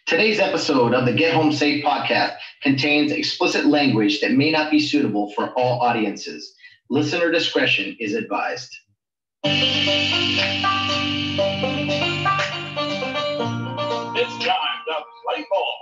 Today's episode of the Get Home Safe podcast contains explicit language that may not be suitable for all audiences. Listener discretion is advised. It's time to play ball.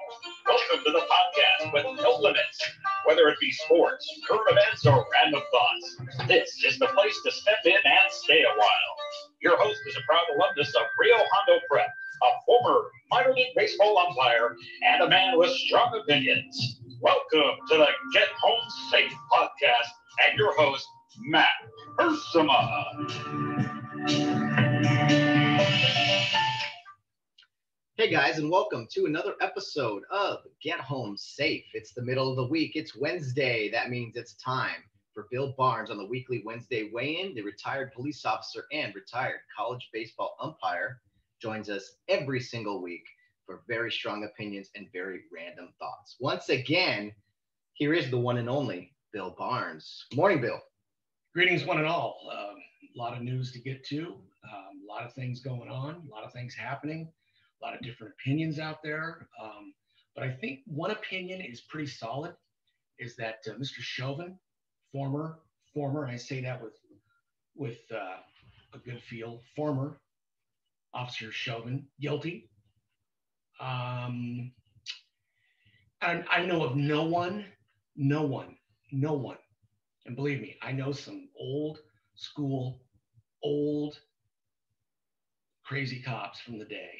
Welcome to the podcast with no limits. Whether it be sports, current events, or random thoughts, this is the place to step in and stay a while. Your host is a proud alumnus of Rio Hondo Prep, a former minor league baseball umpire, and a man with strong opinions. Welcome to the Get Home Safe podcast and your host, Matt Ursuma. Hey guys, and welcome to another episode of Get Home Safe. It's the middle of the week. It's Wednesday. That means it's time for Bill Barnes on the weekly Wednesday weigh-in. The retired police officer and retired college baseball umpire joins us every single week for very strong opinions and very random thoughts. Once again, here is the one and only Bill Barnes. Good morning, Bill. Greetings, one and all. A lot of news to get to, a lot of things going on, a lot of things happening, a lot of different opinions out there. But I think one opinion is pretty solid, is that Mr. Chauvin, former, I say that with a good feel, former Officer Chauvin, guilty. I know of no one, and believe me, I know some old school, old crazy cops from the day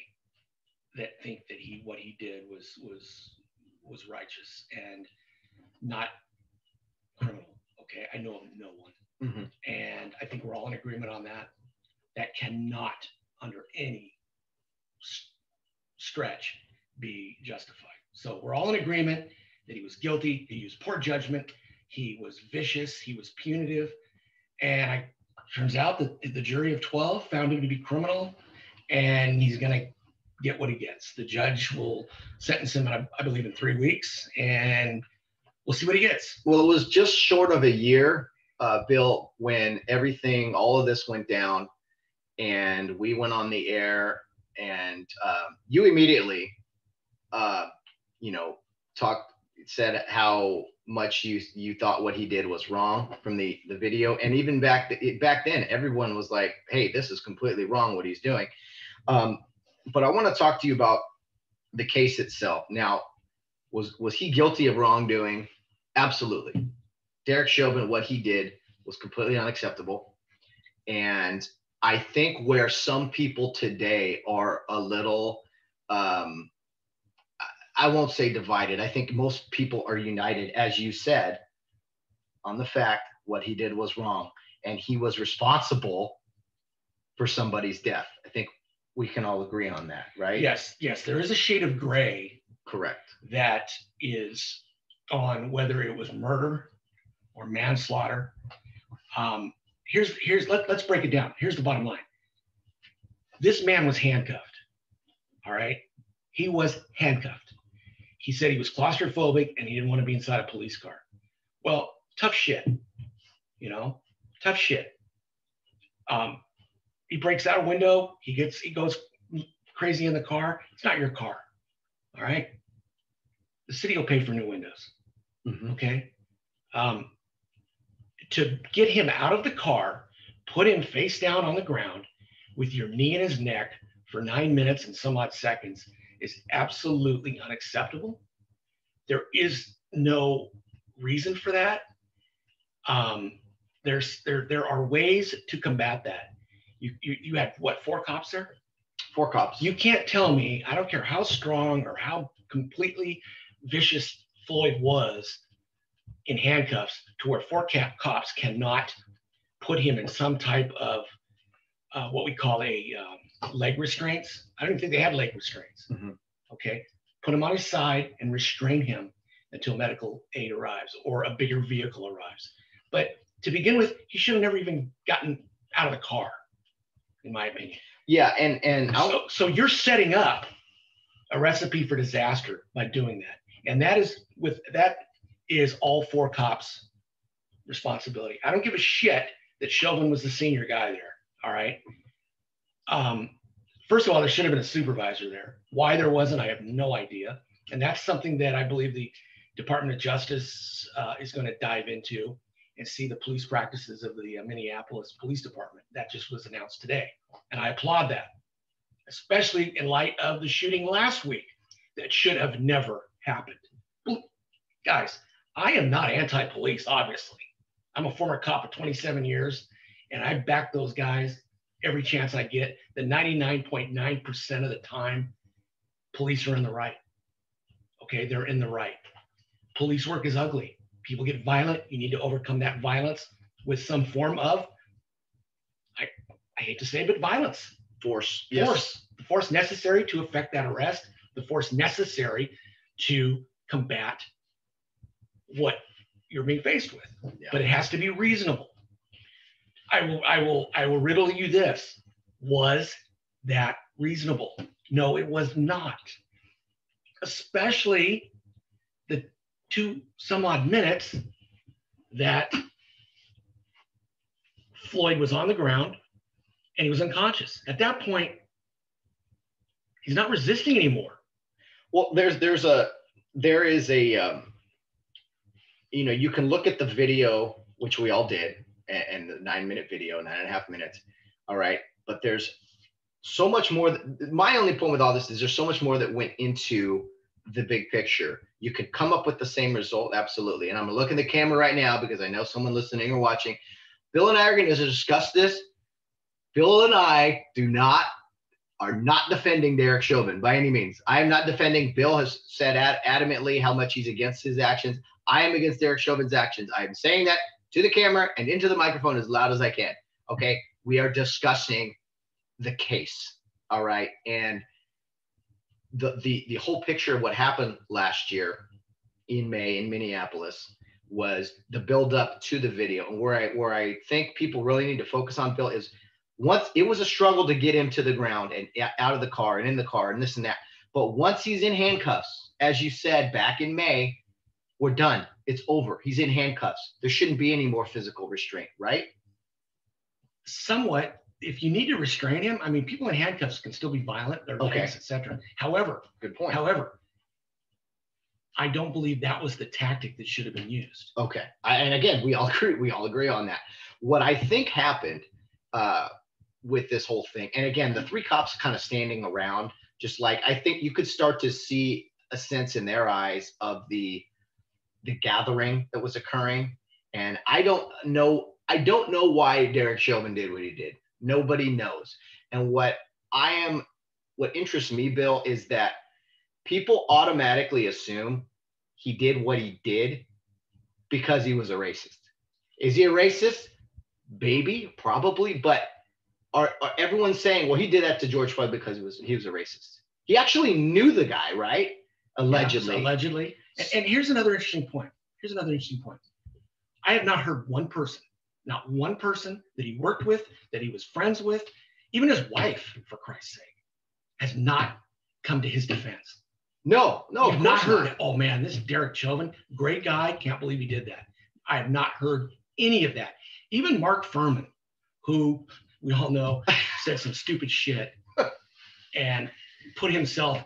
that think that what he did was righteous and not criminal. Okay, I know of no one, and I think we're all in agreement on that. That cannot, under any stretch, be justified. So we're all in agreement that he was guilty. He used poor judgment. He was vicious. He was punitive, and it turns out that the jury of 12 found him to be criminal, and he's going to get what he gets. The judge will sentence him, I believe, in 3 weeks, and we'll see what he gets. Well, it was just short of a year, Bill, when all of this went down, and we went on the air, and you immediately, said how much you thought what he did was wrong from the video, and even back then, everyone was like, "Hey, this is completely wrong what he's doing." But I want to talk to you about the case itself. Now, was he guilty of wrongdoing? Absolutely. Derek Chauvin, what he did was completely unacceptable. And I think where some people today are a little, I won't say divided. I think most people are united, as you said, on the fact what he did was wrong. And he was responsible for somebody's death. I think we can all agree on that, right? Yes. There is a shade of gray. Correct. That is on whether it was murder or manslaughter. Let's break it down. Here's the bottom line. This man was handcuffed. All right. He was handcuffed. He said he was claustrophobic and he didn't want to be inside a police car. Well, tough shit. Tough shit. He breaks out a window. He goes crazy in the car. It's not your car. All right. The city will pay for new windows. Okay. To get him out of the car, put him face down on the ground with your knee in his neck for 9 minutes and some odd seconds is absolutely unacceptable. There is no reason for that. There are ways to combat that. You had what, 4 cops there? 4 cops. You can't tell me, I don't care how strong or how completely vicious Floyd was in handcuffs, to where 4 cops cannot put him in some type of what we call a leg restraints. I don't even think they had leg restraints. Okay. Put him on his side and restrain him until medical aid arrives or a bigger vehicle arrives. But to begin with, he should have never even gotten out of the car, in my opinion. Yeah, and so you're setting up a recipe for disaster by doing that, and that is all 4 cops' responsibility. I don't give a shit that Chauvin was the senior guy there. All right. First of all, there should have been a supervisor there. Why there wasn't, I have no idea. And that's something that I believe the Department of Justice is going to dive into and see the police practices of the Minneapolis Police Department. That just was announced today. And I applaud that, especially in light of the shooting last week that should have never happened. Guys, I am not anti-police, obviously. I'm a former cop of 27 years, and I back those guys every chance I get. The 99.9% of the time, police are in the right. Okay, they're in the right. Police work is ugly. People get violent. You need to overcome that violence with some form of, I hate to say it, but violence. Force. Force. The force necessary to effect that arrest, the force necessary to combat what you're being faced with. Yeah. But it has to be reasonable. I will riddle you this. Was that reasonable? No, it was not. Especially the 2 some odd minutes that Floyd was on the ground and he was unconscious. At that point, he's not resisting anymore. Well, there is a you know, you can look at the video, which we all did, and the 9-minute video, 9.5 minutes. All right. But there's so much more. My only point with all this is there's so much more that went into the big picture. You could come up with the same result. Absolutely. And I'm going to look in the camera right now because I know someone listening or watching. Bill and I are going to discuss this. Bill and I are not defending Derek Chauvin by any means. I am not defending. Bill has said adamantly how much he's against his actions. I am against Derek Chauvin's actions. I am saying that to the camera and into the microphone as loud as I can. Okay. We are discussing the case. All right. And the whole picture of what happened last year in May in Minneapolis was the build up to the video. And where I think people really need to focus on, Bill, is once it was a struggle to get him to the ground and out of the car and in the car and this and that. But once he's in handcuffs, as you said back in May, we're done. It's over. He's in handcuffs. There shouldn't be any more physical restraint, right? Somewhat. If you need to restrain him, I mean, people in handcuffs can still be violent, their legs, etc. However, good point. However, I don't believe that was the tactic that should have been used. Okay. And again, we all agree on that. What I think happened with this whole thing, and again, the 3 cops kind of standing around, just like, I think you could start to see a sense in their eyes of the gathering that was occurring. And I don't know why Derek Chauvin did what he did. Nobody knows. And what interests me, Bill, is that people automatically assume he did what he did because he was a racist. Is he a racist? Maybe, probably, but are everyone saying, well, he did that to George Floyd because he was a racist? He actually knew the guy, right? Allegedly. Yeah, allegedly. And here's another interesting point. I have not heard not one person that he worked with, that he was friends with, even his wife, for Christ's sake, has not come to his defense. No, I've not heard, oh man, this is Derek Chauvin, great guy, can't believe he did that. I have not heard any of that. Even Mark Furman, who we all know said some stupid shit and made himself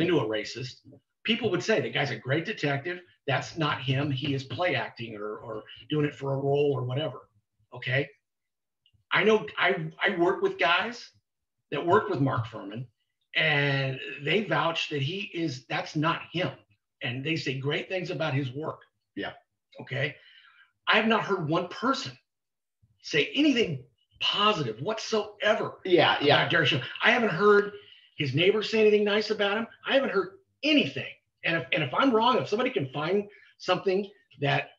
into a racist. People would say the guy's a great detective. That's not him. He is play acting or doing it for a role or whatever. Okay. I know I work with guys that work with Mark Furman, and they vouch that that's not him. And they say great things about his work. Yeah. Okay. I have not heard one person say anything positive whatsoever. Yeah. About Derek Chauvin. I haven't heard his neighbors say anything nice about him. I haven't heard anything. And if I'm wrong, if somebody can find something that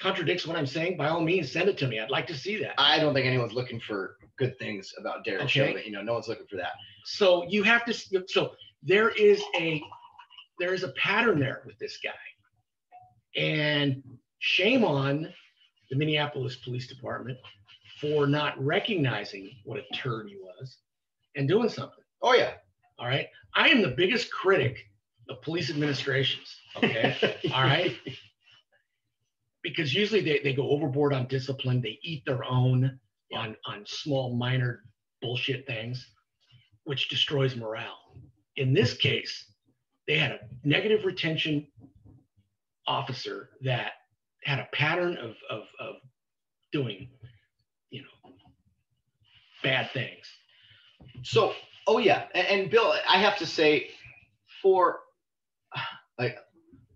contradicts what I'm saying, by all means, send it to me. I'd like to see that. I don't think anyone's looking for good things about Derek Chauvin. No one's looking for that. So you have to. So there is a pattern there with this guy, and shame on the Minneapolis Police Department for not recognizing what a turd he was and doing something. Oh yeah. All right. I am the biggest critic of police administrations. Okay. All right. Because usually they go overboard on discipline. They eat their own on small, minor bullshit things. which destroys morale. In this case, they had a negative retention officer that had a pattern of doing, bad things. So, oh yeah, and Bill, I have to say, for like,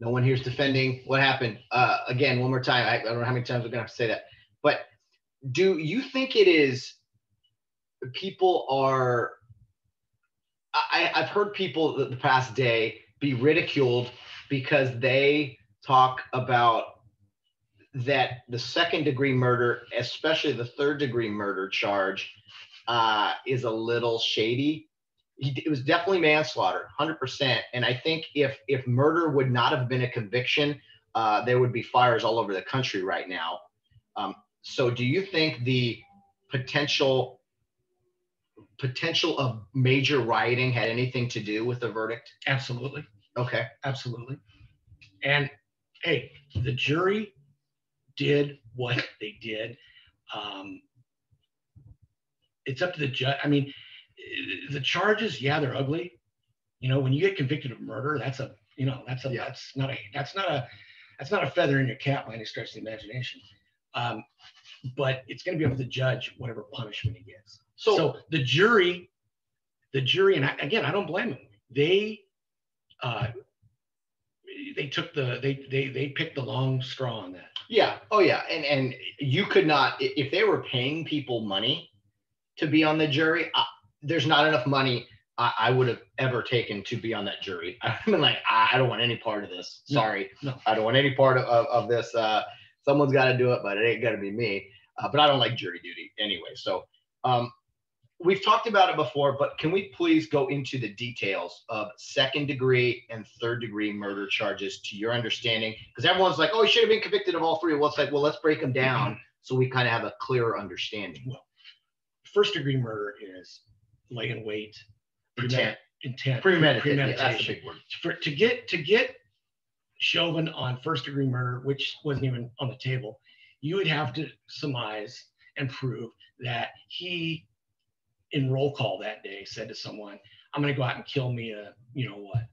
no one here's defending what happened. Again, one more time, I don't know how many times we're gonna have to say that, but do you think it is people are? I've heard people the past day be ridiculed because they talk about that the second-degree murder, especially the third-degree murder charge, is a little shady. It was definitely manslaughter, 100%. And I think if murder would not have been a conviction, there would be fires all over the country right now. So do you think the potential of major rioting had anything to do with the verdict? Absolutely. Okay. Absolutely. And hey, the jury did what they did. It's up to the judge. I mean, the charges, yeah, they're ugly. When you get convicted of murder, that's not a feather in your cap by any stretch of the imagination. But it's going to be up to the judge whatever punishment he gets. So the jury, and I don't blame them. They picked the long straw on that. Yeah. Oh yeah. And you could not, if they were paying people money to be on the jury, there's not enough money I would have ever taken to be on that jury. I've been like, I don't want any part of this. Sorry. No. I don't want any part of this. Someone's got to do it, but it ain't got to be me. But I don't like jury duty anyway. So we've talked about it before, but can we please go into the details of second-degree and third-degree murder charges to your understanding? Because everyone's like, oh, he should have been convicted of all three. Well, it's like, well, let's break them down so we kind of have a clearer understanding. Well, first-degree murder is lay in wait, premeditation. Yeah, that's the big word. To get Chauvin on first-degree murder, which wasn't even on the table, you would have to surmise and prove that he, in roll call that day, said to someone, I'm going to go out and kill me a, what,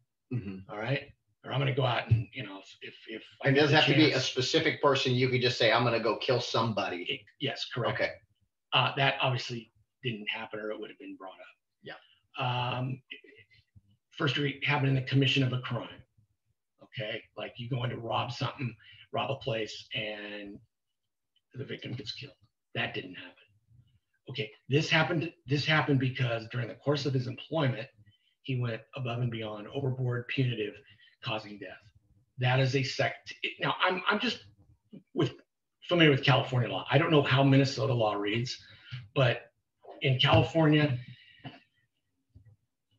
all right? Or I'm going to go out and, if and it doesn't have to be a specific person. You could just say, I'm going to go kill somebody. Yes, correct. Okay. That obviously didn't happen, or it would have been brought up. Yeah. First degree happened in the commission of a crime. Okay. Like you go in to rob a place, and the victim gets killed. That didn't happen. Okay. This happened because during the course of his employment, he went above and beyond, overboard, punitive, causing death. That is a sect. Now I'm just familiar with California law. I don't know how Minnesota law reads, but in California,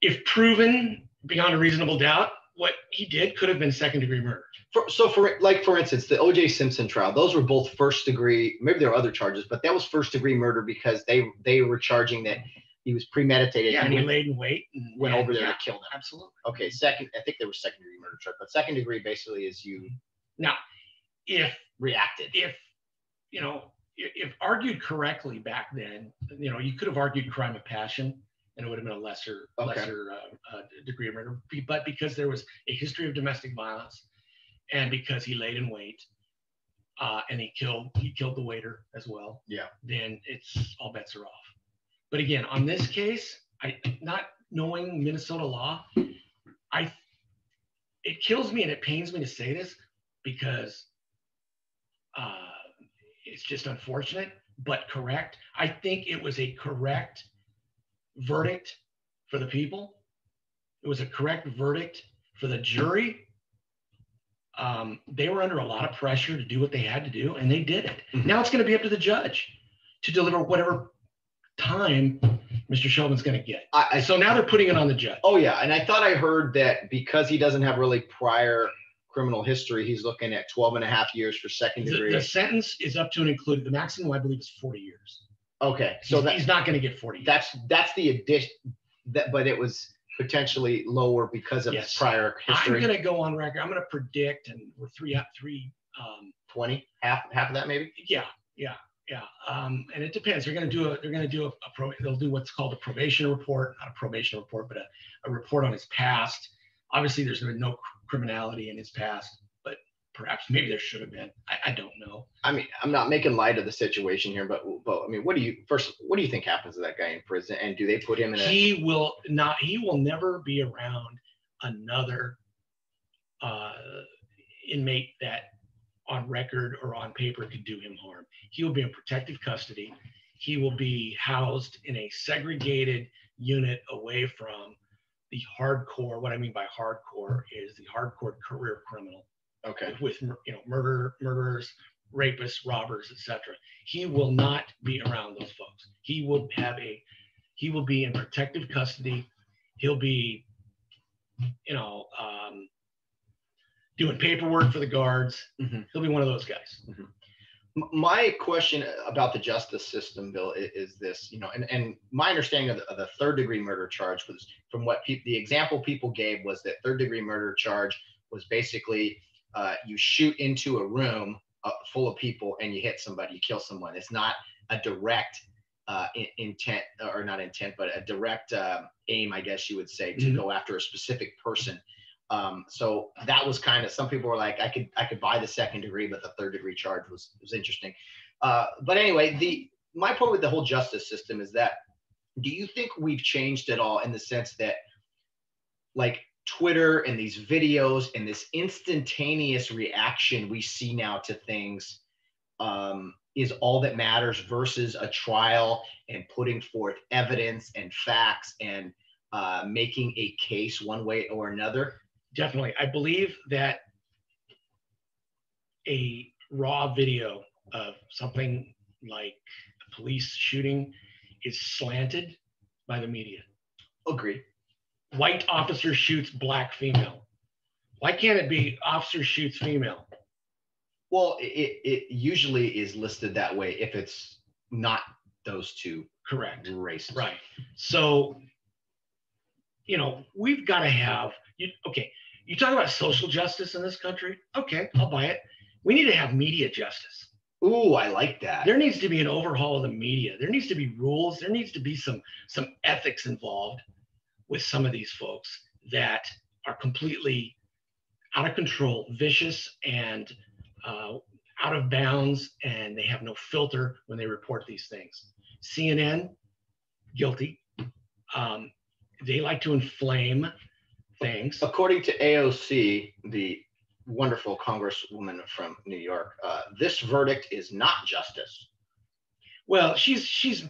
if proven beyond a reasonable doubt, what he did could have been second-degree murder. For instance, the O.J. Simpson trial, those were both first-degree. Maybe there were other charges, but that was first-degree murder because they were charging that he was premeditated. Yeah, and he laid in wait and went over there to kill them. Absolutely. Okay, I think there was second-degree murder charge, but second-degree basically is you. Now, if reacted. If argued correctly back then, you could have argued crime of passion, and it would have been a lesser degree of murder. But because there was a history of domestic violence, and because he laid in wait, and he killed the waiter as well, then it's all bets are off. But again, on this case, not knowing Minnesota law, it kills me and it pains me to say this because it's just unfortunate, but correct. I think it was a correct verdict for the people. It was a correct verdict for the jury. They were under a lot of pressure to do what they had to do, and they did it. Mm-hmm. Now it's going to be up to the judge to deliver whatever time Mr. Chauvin's going to get. So now they're putting it on the judge. Oh, yeah. And I thought I heard that because he doesn't have really prior criminal history, he's looking at 12 and a half years for second degree. The sentence is up to and included. The maximum, I believe, is 40 years. Okay. So he's not going to get 40 years. That's the addition, but it was potentially lower because of his prior history. I'm going to go on record. I'm going to predict, and we're 20, half of that maybe? Yeah. Yeah, and it depends. They're going to do they'll do what's called a probation report, not a probation report, but a report on his past. Obviously, there's been no criminality in his past, but perhaps maybe there should have been. I don't know. I mean, I'm not making light of the situation here, but I mean, what do you think happens to that guy in prison? And do they put him in He will never be around another inmate that on record or on paper could do him harm. He will be in protective custody. He will be housed in a segregated unit away from the hardcore. What I mean by hardcore is the hardcore career criminal. Okay. With murderers, rapists, robbers, etc. He will not be around those folks. He will be in protective custody. He'll be, doing paperwork for the guards. Mm-hmm. He'll be one of those guys. Mm-hmm. My question about the justice system, Bill, is this, and my understanding of the third degree murder charge was from what the example people gave was that third degree murder charge was basically you shoot into a room full of people and you hit somebody, you kill someone. It's not a direct intent, or not intent, but a direct aim, I guess you would say, to go after a specific person. So that was kind of, some people were like, I could buy the second degree, but the third degree charge was interesting. But anyway, my point with the whole justice system is that, do you think we've changed at all in the sense that, like, Twitter and these videos and this instantaneous reaction we see now to things is all that matters versus a trial and putting forth evidence and facts and making a case one way or another? Definitely. I believe that a raw video of something like a police shooting is slanted by the media. Agree. White officer shoots black female. Why can't it be officer shoots female? Well, it usually is listed that way if it's not those two correct races. Right. So, we've got to have, okay, you talk about social justice in this country. Okay, I'll buy it. We need to have media justice. Ooh, I like that. There needs to be an overhaul of the media. There needs to be rules. There needs to be some ethics involved with some of these folks that are completely out of control, vicious, and out of bounds, and they have no filter when they report these things. CNN, guilty. They like to inflame things. According to AOC, the wonderful congresswoman from New York, this verdict is not justice. Well, she's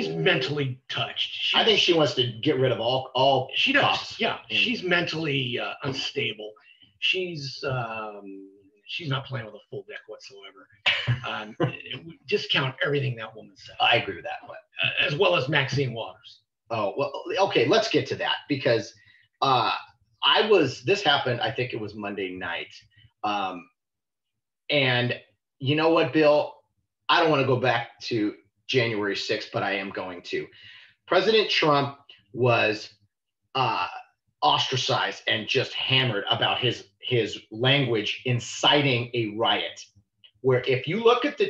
mentally touched. I think she wants to get rid of all she does. cops. Yeah, she's mentally unstable. She's not playing with a full deck whatsoever. Discount everything that woman said. I agree with that one. As well as Maxine Waters. Oh, well, okay, let's get to that, because this happened, I think it was Monday night. And you know what, Bill? I don't want to go back to January 6th, but I am going to. President Trump was ostracized and just hammered about his language inciting a riot, where if you look at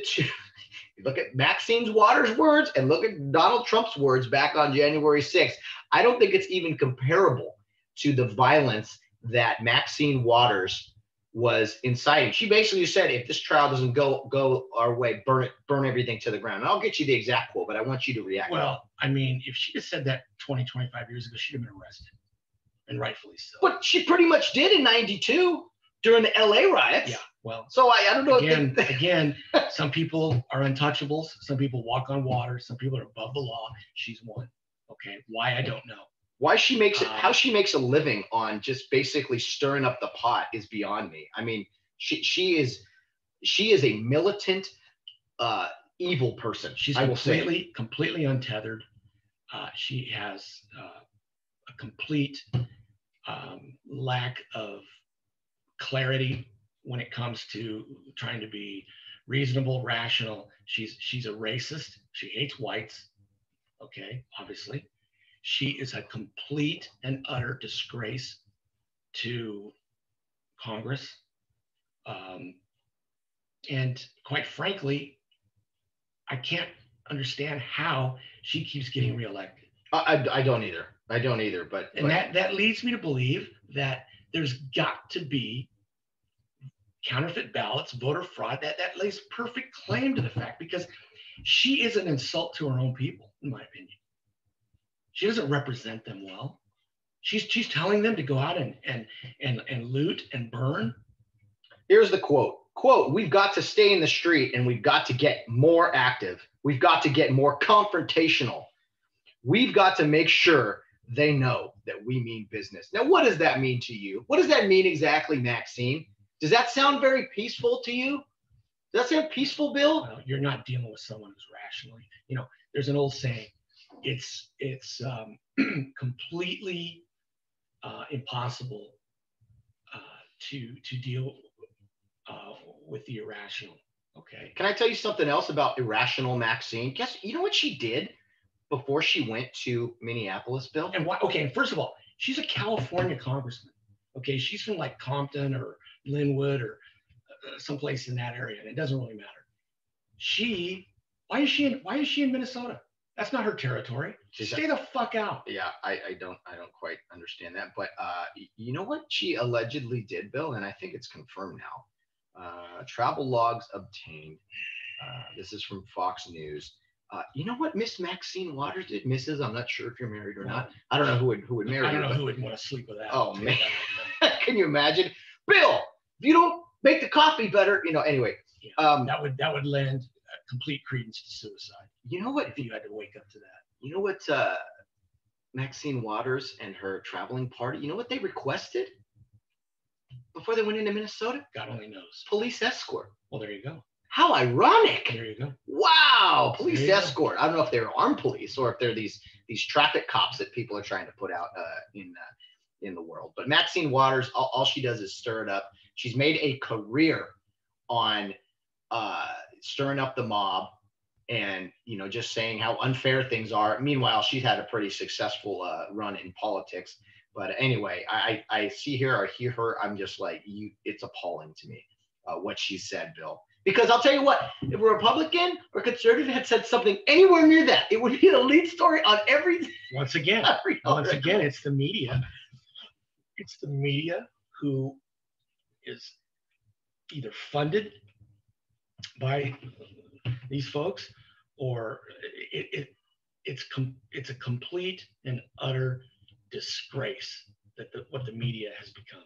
look at Maxine Waters' words and look at Donald Trump's words back on January 6th, I don't think it's even comparable to the violence that Maxine Waters was inciting. She basically said, if this trial doesn't go our way, burn everything to the ground. And I'll get you the exact quote, but I want you to react. Well, I mean, if she had said that 25 years ago, she'd have been arrested, and rightfully so. But she pretty much did in 92 during the LA riots. Yeah, well. So I don't know. Again, some people are untouchables. Some people walk on water. Some people are above the law. She's one. Okay, why, I don't know. Why she makes it, how she makes a living on just basically stirring up the pot is beyond me. I mean, she is a militant, evil person. She's completely untethered. She has a complete lack of clarity when it comes to trying to be reasonable, rational. She's a racist. She hates whites. Okay, obviously. She is a complete and utter disgrace to Congress. And quite frankly, I can't understand how she keeps getting reelected. I don't either. I don't either. But that leads me to believe that there's got to be counterfeit ballots, voter fraud. That lays perfect claim to the fact, because she is an insult to her own people, in my opinion. She doesn't represent them well. She's telling them to go out and loot and burn. Here's the quote. Quote, "We've got to stay in the street and we've got to get more active. We've got to get more confrontational. We've got to make sure they know that we mean business." Now, what does that mean to you? What does that mean exactly, Maxine? Does that sound very peaceful to you? Does that sound peaceful, Bill? Well, you're not dealing with someone who's rationally, there's an old saying, it's completely impossible to deal with the irrational. Okay. Can I tell you something else about irrational Maxine? You know what she did before she went to Minneapolis, Bill? And why? Okay, first of all, she's a California congressman. Okay, she's from like Compton or Linwood or someplace in that area, and it doesn't really matter. Why is she in Minnesota? That's not her territory. Stay the fuck out. Yeah, I don't quite understand that. But you know what she allegedly did, Bill? And I think it's confirmed now. Travel logs obtained. This is from Fox News. You know what Miss Maxine Waters did? Mrs. I'm not sure if you're married or not. I don't know who would marry you. I don't know who would want to sleep with that. Oh, man. Can you imagine? Bill, if you don't make the coffee better, anyway. Yeah, that would lend complete credence to suicide. You know what? If you had to wake up to that. You know what Maxine Waters and her traveling party, you know what they requested before they went into Minnesota? God only knows. Police escort. Well, there you go. How ironic. There you go. Wow. Police escort. I don't know if they're armed police or if they're these traffic cops that people are trying to put out in the world. But Maxine Waters, all she does is stir it up. She's made a career on stirring up the mob and, just saying how unfair things are. Meanwhile, she's had a pretty successful run in politics. But anyway, I see her or hear her. I'm just like, it's appalling to me what she said, Bill. Because I'll tell you what, if a Republican or conservative had said something anywhere near that, it would be the lead story on everything. Once again, it's the media. It's the media who is either funded by these folks, or it's a complete and utter disgrace that what the media has become.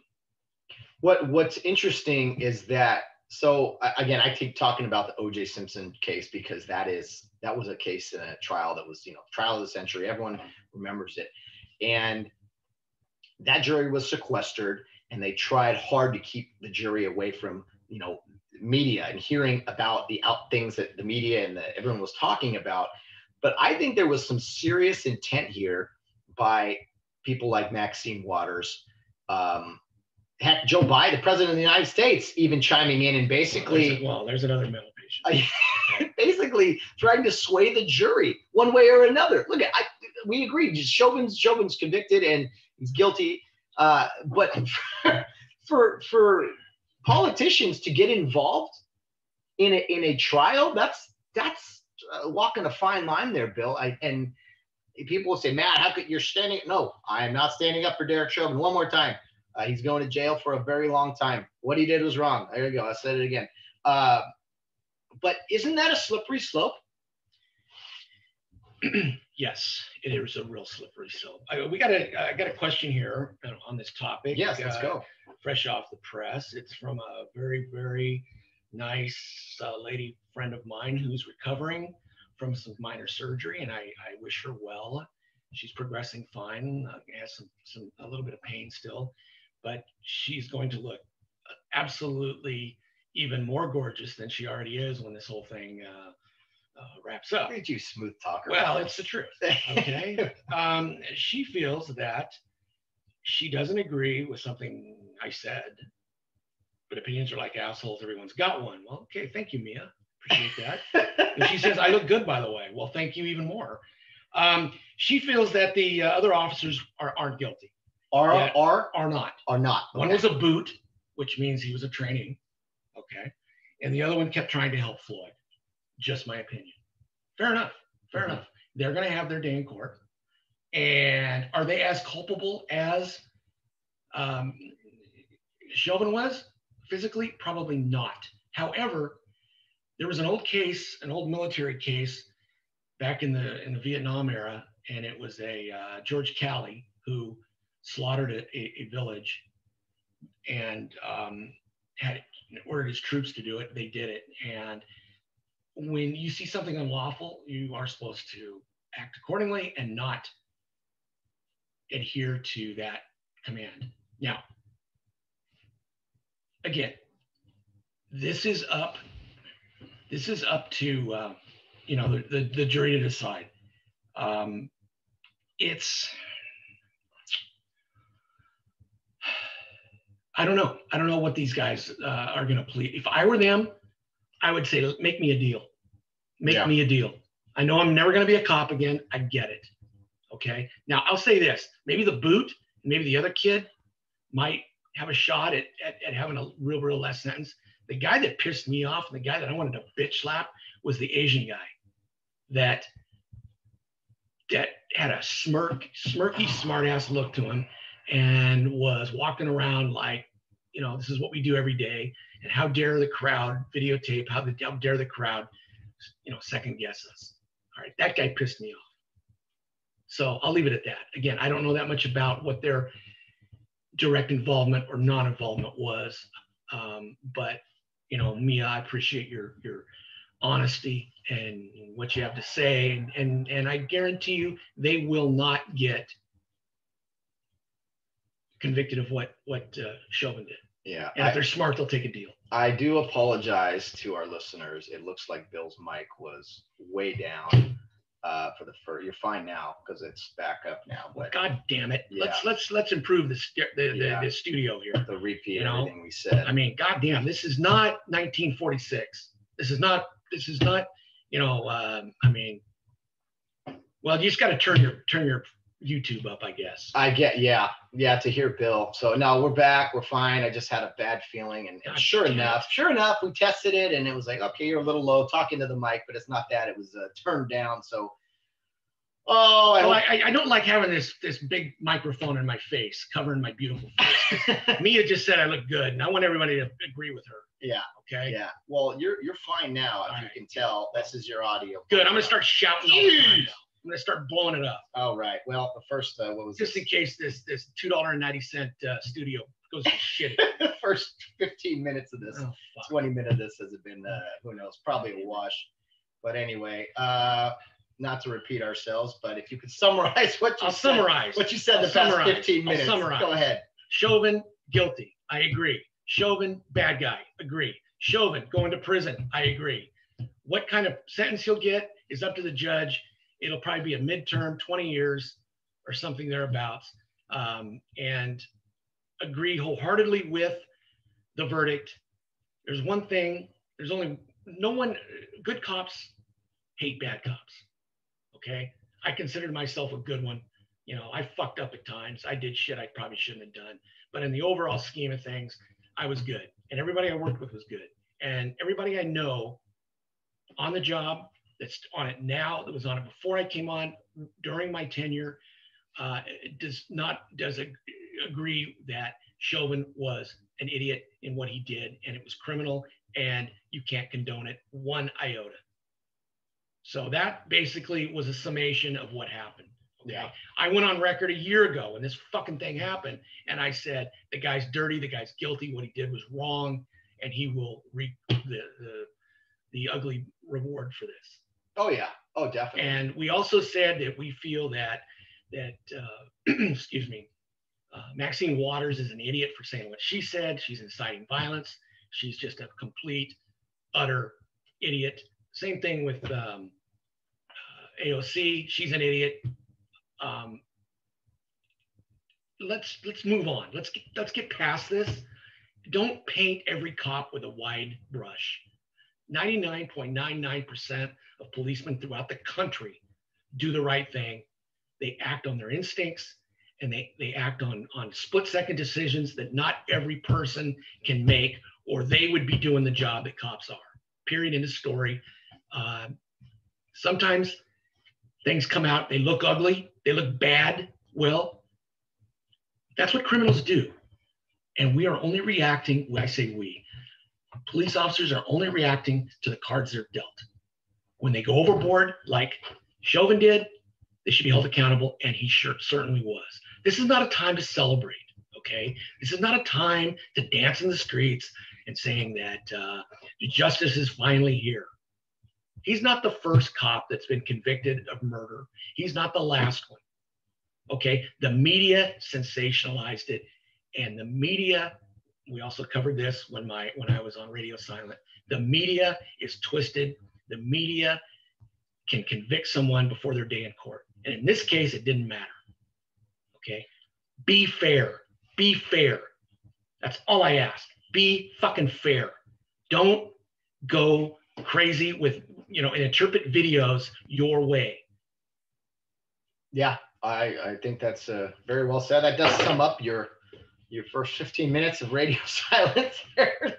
What's interesting is that, so again, I keep talking about the O.J. Simpson case because that was a case in a trial that was, trial of the century. Everyone remembers it. And that jury was sequestered, and they tried hard to keep the jury away from, media and hearing about the things that the media and everyone was talking about. But I think there was some serious intent here by people like Maxine Waters. Heck, Joe Biden, the president of the United States, even chiming in and basically, there's another mental patient. Basically trying to sway the jury one way or another. Look, we agree. Chauvin's convicted and he's guilty. But for politicians to get involved in a trial, that's walking a fine line there, Bill. And people will say, "Matt, how could you're standing?" No, I am not standing up for Derek Chauvin. One more time. He's going to jail for a very long time. What he did was wrong. There you go. I said it again. But isn't that a slippery slope? Yes, it is a real slippery slope. I got a question here on this topic. Yes, let's go. Fresh off the press. It's from a very, very nice lady friend of mine who's recovering from some minor surgery, and I wish her well. She's progressing fine. Has a little bit of pain still, but she's going to look absolutely even more gorgeous than she already is when this whole thing wraps up. Look at you, smooth talker. Well, it's the truth. Okay. She feels that she doesn't agree with something I said, but opinions are like assholes. Everyone's got one. Well, okay. Thank you, Mia. Appreciate that. And she says, "I look good, by the way." Well, thank you even more. She feels that the other officers aren't guilty. Are not. One was a boot, which means he was a trainee. Okay. And the other one kept trying to help Floyd. Just my opinion. Fair enough. Fair enough. They're going to have their day in court. And are they as culpable as Chauvin was physically? Probably not. However, there was an old case, an old military case back in the Vietnam era, and it was a George Calley who slaughtered a village and had ordered his troops to do it. They did it. And when you see something unlawful, you are supposed to act accordingly and not adhere to that command. Now, again, this is up to the jury to decide. I don't know what these guys are going to plead. If I were them, I would say, make me a deal. Make me a deal. I know I'm never going to be a cop again. I get it. Okay. Now I'll say this, maybe the boot, maybe the other kid might have a shot at having a real less sentence. The guy that pissed me off and the guy that I wanted to bitch slap was the Asian guy that had a smirky, smart ass look to him and was walking around like, this is what we do every day. And how dare the crowd videotape, how dare the crowd, second guess us. All right. That guy pissed me off. So I'll leave it at that. Again, I don't know that much about what their direct involvement or non-involvement was. But Mia, I appreciate your honesty and what you have to say. And I guarantee you, they will not get convicted of what Chauvin did. Yeah. And if they're smart, they'll take a deal. I do apologize to our listeners. It looks like Bill's mic was way down for the first. You're fine now because it's back up now. But God damn it! Yeah. Let's improve the studio here. The repeat everything we said. I mean, God damn, this is not 1946. This is not. Well, you just got to turn your YouTube up, I guess. I get, yeah, to hear Bill. So no, we're back. We're fine. I just had a bad feeling. And sure enough, we tested it and it was like, okay, you're a little low talking to the mic, but it's not that. It was turned down. So, I don't like having this big microphone in my face, covering my beautiful face. Mia just said I look good and I want everybody to agree with her. Yeah. Okay. Yeah. Well, you're fine now. If you can tell, this is your audio. Good. I'm going to start shouting all the time now. I'm going to start blowing it up. Oh, right. Well, the first, what was just in case this $2.90 studio goes to shit. The first 15 minutes of this, 20 minutes of this has been, who knows, probably a wash. But anyway, not to repeat ourselves, but if you could summarize what you said in the past 15 minutes. Go ahead. Chauvin, guilty. I agree. Chauvin, bad guy. Agree. Chauvin, going to prison. I agree. What kind of sentence he'll get is up to the judge. It'll probably be a midterm, 20 years or something thereabouts, and agree wholeheartedly with the verdict. There's one thing, there's only good cops hate bad cops, okay? I considered myself a good one. I fucked up at times. I did shit I probably shouldn't have done. But in the overall scheme of things, I was good. And everybody I worked with was good. And everybody I know on the job that's on it now, that was on it before I came on, during my tenure, does agree that Chauvin was an idiot in what he did, and it was criminal, and you can't condone it one iota. So that basically was a summation of what happened. Okay? Yeah. I went on record a year ago when this fucking thing happened, and I said, the guy's dirty, the guy's guilty, what he did was wrong, and he will reap the ugly reward for this. Oh yeah. Oh, definitely. And we also said that we feel that excuse me, Maxine Waters is an idiot for saying what she said. She's inciting violence. She's just a complete, utter idiot. Same thing with AOC. She's an idiot. Let's move on. Let's get past this. Don't paint every cop with a wide brush. 99.99% of policemen throughout the country do the right thing. They act on their instincts, and they act on split-second decisions that not every person can make, or they would be doing the job that cops are. Period. End of story. Sometimes things come out, they look ugly, they look bad. Well, that's what criminals do. And we are only reacting, when I say we, police officers are only reacting to the cards they're dealt. When they go overboard, like Chauvin did, they should be held accountable, and he certainly was. This is not a time to celebrate, okay? This is not a time to dance in the streets and saying that justice is finally here. He's not the first cop that's been convicted of murder. He's not the last one, okay? The media sensationalized it, and the media, we also covered this when I was on Radio Silent, the media is twisted. The media can convict someone before their day in court. And in this case, it didn't matter. Okay? Be fair. Be fair. That's all I ask. Be fucking fair. Don't go crazy with, and interpret videos your way. Yeah, I think that's very well said. That does sum up your first 15 minutes of Radio Silence there.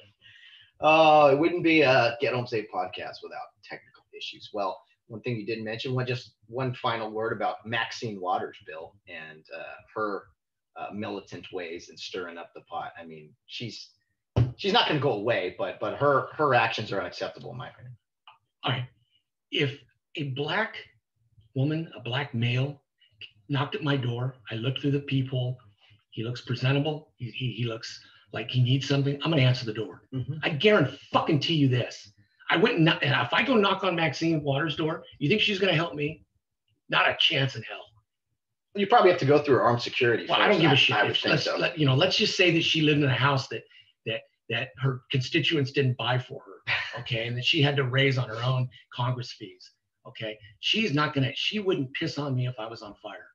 It wouldn't be a Get Home Safe podcast without technical issues. Well, one thing you didn't mention, just one final word about Maxine Waters, Bill, and her militant ways and stirring up the pot. I mean, she's not going to go away, but her actions are unacceptable in my opinion. All right. If a black woman, a black male, knocked at my door, I looked through the peephole, he looks presentable, he looks like he needs something, I'm going to answer the door. Mm-hmm. I guarantee you this. If I go knock on Maxine Waters' door, you think she's going to help me? Not a chance in hell. You probably have to go through armed security. Well, I don't give a shit. Let's just say that she lived in a house that her constituents didn't buy for her, okay, and that she had to raise on her own Congress fees, okay. She wouldn't piss on me if I was on fire,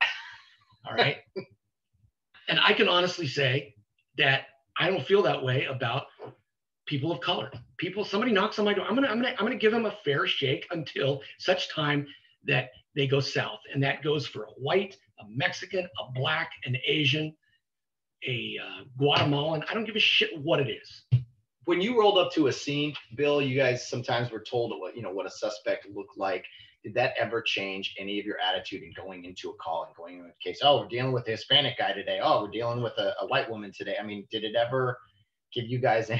all right. And I can honestly say that I don't feel that way about people of color. Somebody knocks on my door, I'm gonna give them a fair shake until such time that they go south, and that goes for a white, a Mexican, a black, an Asian, a Guatemalan. I don't give a shit what it is. When you rolled up to a scene, Bill, you guys sometimes were told what a suspect looked like. Did that ever change any of your attitude in going into a call and going into a case? Oh, we're dealing with a Hispanic guy today. Oh, we're dealing with a white woman today. I mean, did it ever give you guys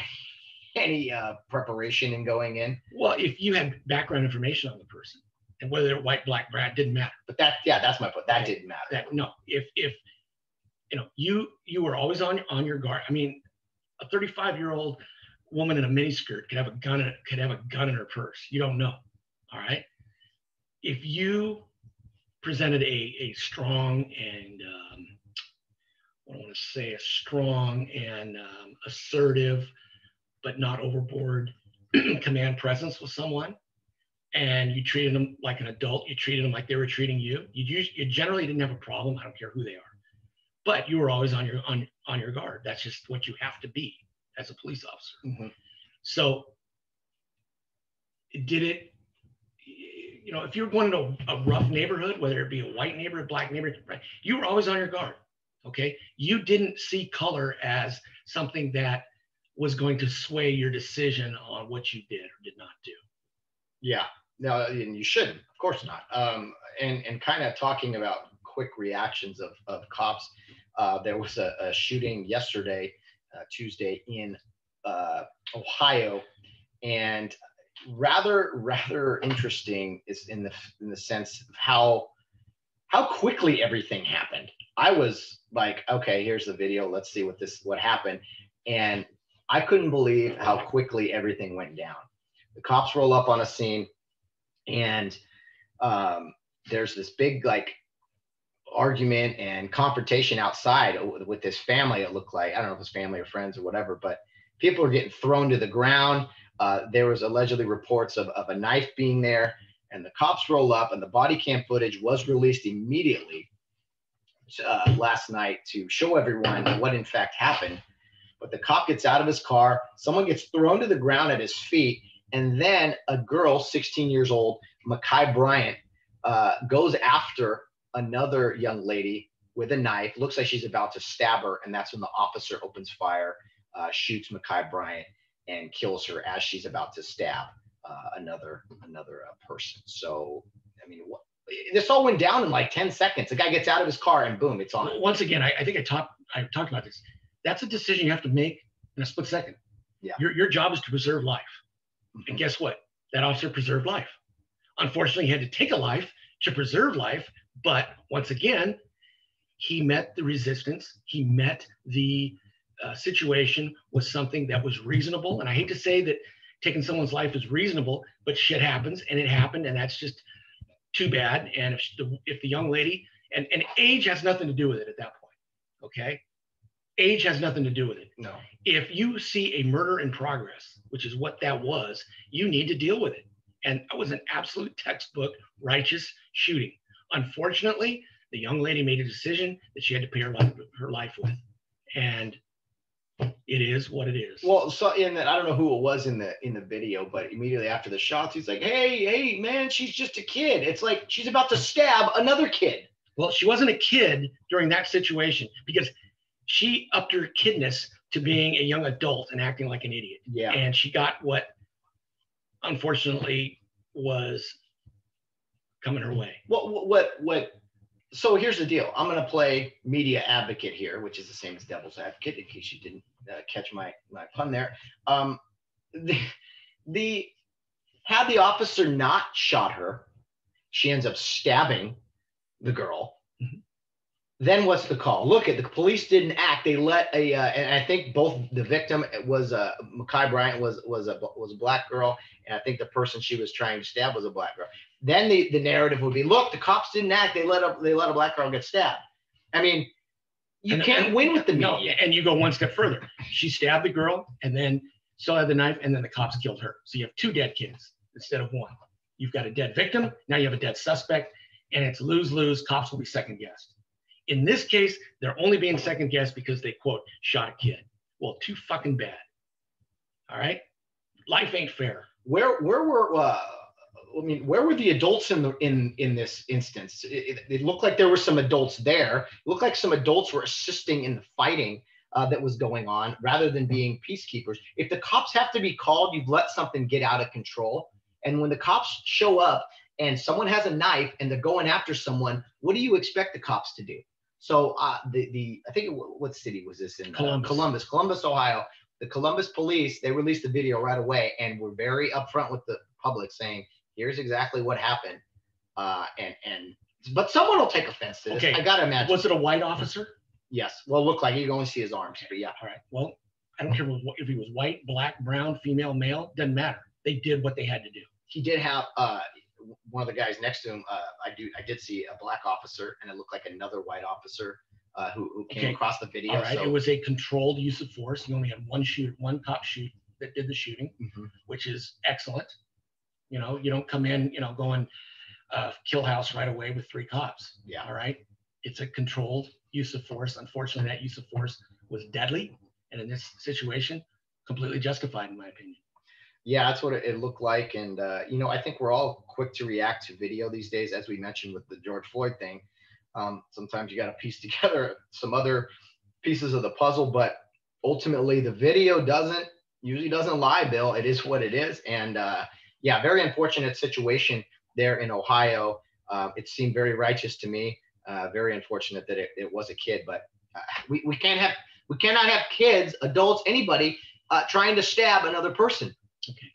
any preparation in going in? Well, if you had background information on the person, and whether they're white, black, brown, didn't matter. But that's my point. That didn't matter. If you were always on your guard. I mean, a 35-year-old woman in a miniskirt could have a gun in her purse. You don't know. All right. If you presented a strong and assertive, but not overboard command presence with someone, and you treated them like an adult, you treated them like they were treating you, you generally didn't have a problem. I don't care who they are, but you were always on your guard. That's just what you have to be as a police officer. Mm-hmm. So did it, if you're going to a rough neighborhood, whether it be a white neighborhood, black neighborhood, right, you were always on your guard. Okay. You didn't see color as something that was going to sway your decision on what you did or did not do. Yeah. No, and you shouldn't, of course not. And kind of talking about quick reactions of cops. There was a shooting yesterday, Tuesday, in Ohio, and rather interesting is in the sense of how quickly everything happened. I was like, okay, here's the video. Let's see what happened, and I couldn't believe how quickly everything went down. The cops roll up on a scene, and there's this big argument and confrontation outside with this family. It looked like, I don't know if it's family or friends or whatever, but people are getting thrown to the ground. There was allegedly reports of a knife being there, and the cops roll up, and the body cam footage was released immediately last night to show everyone what in fact happened. But the cop gets out of his car, someone gets thrown to the ground at his feet, and then a girl, 16 years old, Ma'Khia Bryant, goes after another young lady with a knife. Looks like she's about to stab her, and that's when the officer opens fire, shoots Ma'Khia Bryant, and kills her as she's about to stab another person. So, I mean, this all went down in like 10 seconds. The guy gets out of his car and boom, it's on. Once again, I think I talked about this. That's a decision you have to make in a split second. Yeah. Your job is to preserve life. And guess what? That officer preserved life. Unfortunately, he had to take a life to preserve life. But once again, he met the resistance. He met the situation with something that was reasonable. And I hate to say that taking someone's life is reasonable, but shit happens, and it happened, and that's just too bad. And if the young lady, and age has nothing to do with it at that point, okay? Age has nothing to do with it. No. If you see a murder in progress, which is what that was, you need to deal with it. And that was an absolute textbook righteous shooting. Unfortunately, the young lady made a decision that she had to pay her life with. And it is what it is. Well, so I don't know who it was in the video, but immediately after the shots, he's like, hey, man, she's just a kid. It's like she's about to stab another kid. Well, she wasn't a kid during that situation because she upped her kidness to being a young adult and acting like an idiot. Yeah. And she got what unfortunately was coming her way. What so here's the deal. I'm going to play media advocate here, which is the same as devil's advocate, in case you didn't catch my pun there. Had the officer not shot her, she ends up stabbing the girl. Mm-hmm. Then what's the call? Look, the police didn't act. They let and I think both the victim was Ma'Khia Bryant was a black girl, and I think the person she was trying to stab was a black girl. Then the narrative would be, look, the cops didn't act. They let a black girl get stabbed. I mean, you can't win with the media. No, and you go one step further. She stabbed the girl and then still had the knife, and then the cops killed her. So you have two dead kids instead of one. You've got a dead victim. Now you have a dead suspect, and it's lose-lose. Cops will be second-guessed. In this case, they're only being second-guessed because they, quote, shot a kid. Well, too fucking bad. All right? Life ain't fair. Where were the adults in this instance? It looked like there were some adults there. It looked like some adults were assisting in the fighting that was going on rather than being peacekeepers. If the cops have to be called, you've let something get out of control. And when the cops show up and someone has a knife and they're going after someone, what do you expect the cops to do? So I think what city was this in? Columbus, Ohio. The Columbus police, they released the video right away and were very upfront with the public saying, here's exactly what happened. But someone will take offense to this. Okay. I got to imagine. Was it a white officer? Yes. Well, it looked like you can only see his arms, but yeah. All right. Well, I don't care if he was white, black, brown, female, male, doesn't matter. They did what they had to do. He did have one of the guys next to him. I did see a black officer, and it looked like another white officer who came across the video. All right. So, it was a controlled use of force. You only had one cop shoot that did the shooting, which is excellent. You know, you don't come in, going kill house right away with 3 cops. Yeah. All right. It's a controlled use of force. Unfortunately, that use of force was deadly. And in this situation, completely justified, in my opinion. Yeah, that's what it looked like. And, I think we're all quick to react to video these days, as we mentioned with the George Floyd thing. Sometimes you got to piece together some other pieces of the puzzle, but ultimately the video usually doesn't lie, Bill. It is what it is. And yeah, very unfortunate situation there in Ohio. It seemed very righteous to me. Very unfortunate that it was a kid, but we cannot have kids, adults, anybody trying to stab another person.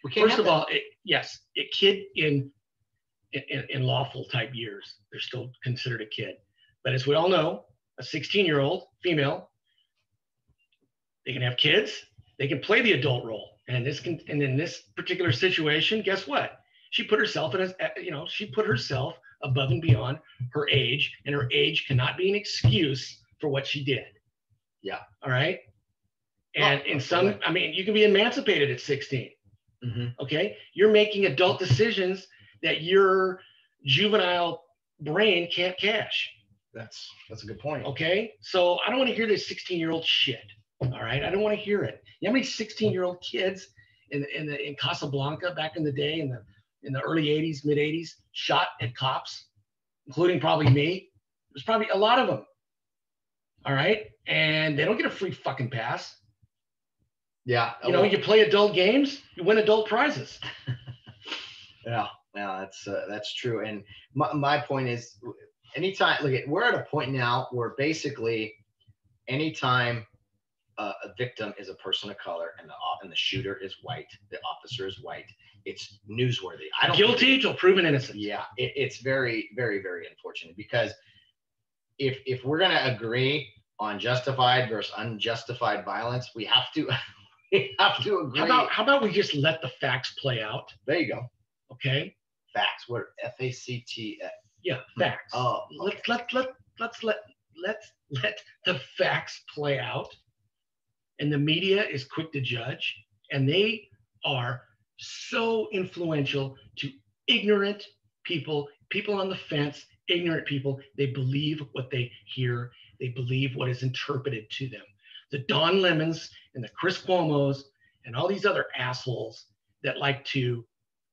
Okay. First of all, yes, a kid in lawful type years, they're still considered a kid. But as we all know, a 16-year-old female, they can have kids, they can play the adult role. And in this particular situation, guess what? She put herself above and beyond her age, and her age cannot be an excuse for what she did. Yeah. All right. And you can be emancipated at 16. Okay. You're making adult decisions that your juvenile brain can't cash. That's a good point. Okay. So I don't want to hear this 16-year-old shit. All right. I don't want to hear it. You know how many 16-year-old kids in Casablanca back in the day, in the early 80s, mid 80s, shot at cops, including probably me? There's probably a lot of them. All right. And they don't get a free fucking pass. Yeah. You play adult games, you win adult prizes. Yeah, yeah, that's true. And my point is, anytime, look at, we're at a point now where basically anytime a victim is a person of color and the shooter is white, the officer is white, it's newsworthy. I don't Guilty till proven innocent. Yeah, it's very, very, very unfortunate, because if we're gonna agree on justified versus unjustified violence, we have to we have to agree. How about we just let the facts play out? There you go. Okay. Facts. What? FACT. Yeah, facts. Oh, okay. Let's let the facts play out. And the media is quick to judge, and they are so influential to ignorant people on the fence, ignorant people. They believe what they hear. They believe what is interpreted to them. The Don Lemons and the Chris Cuomos and all these other assholes that like to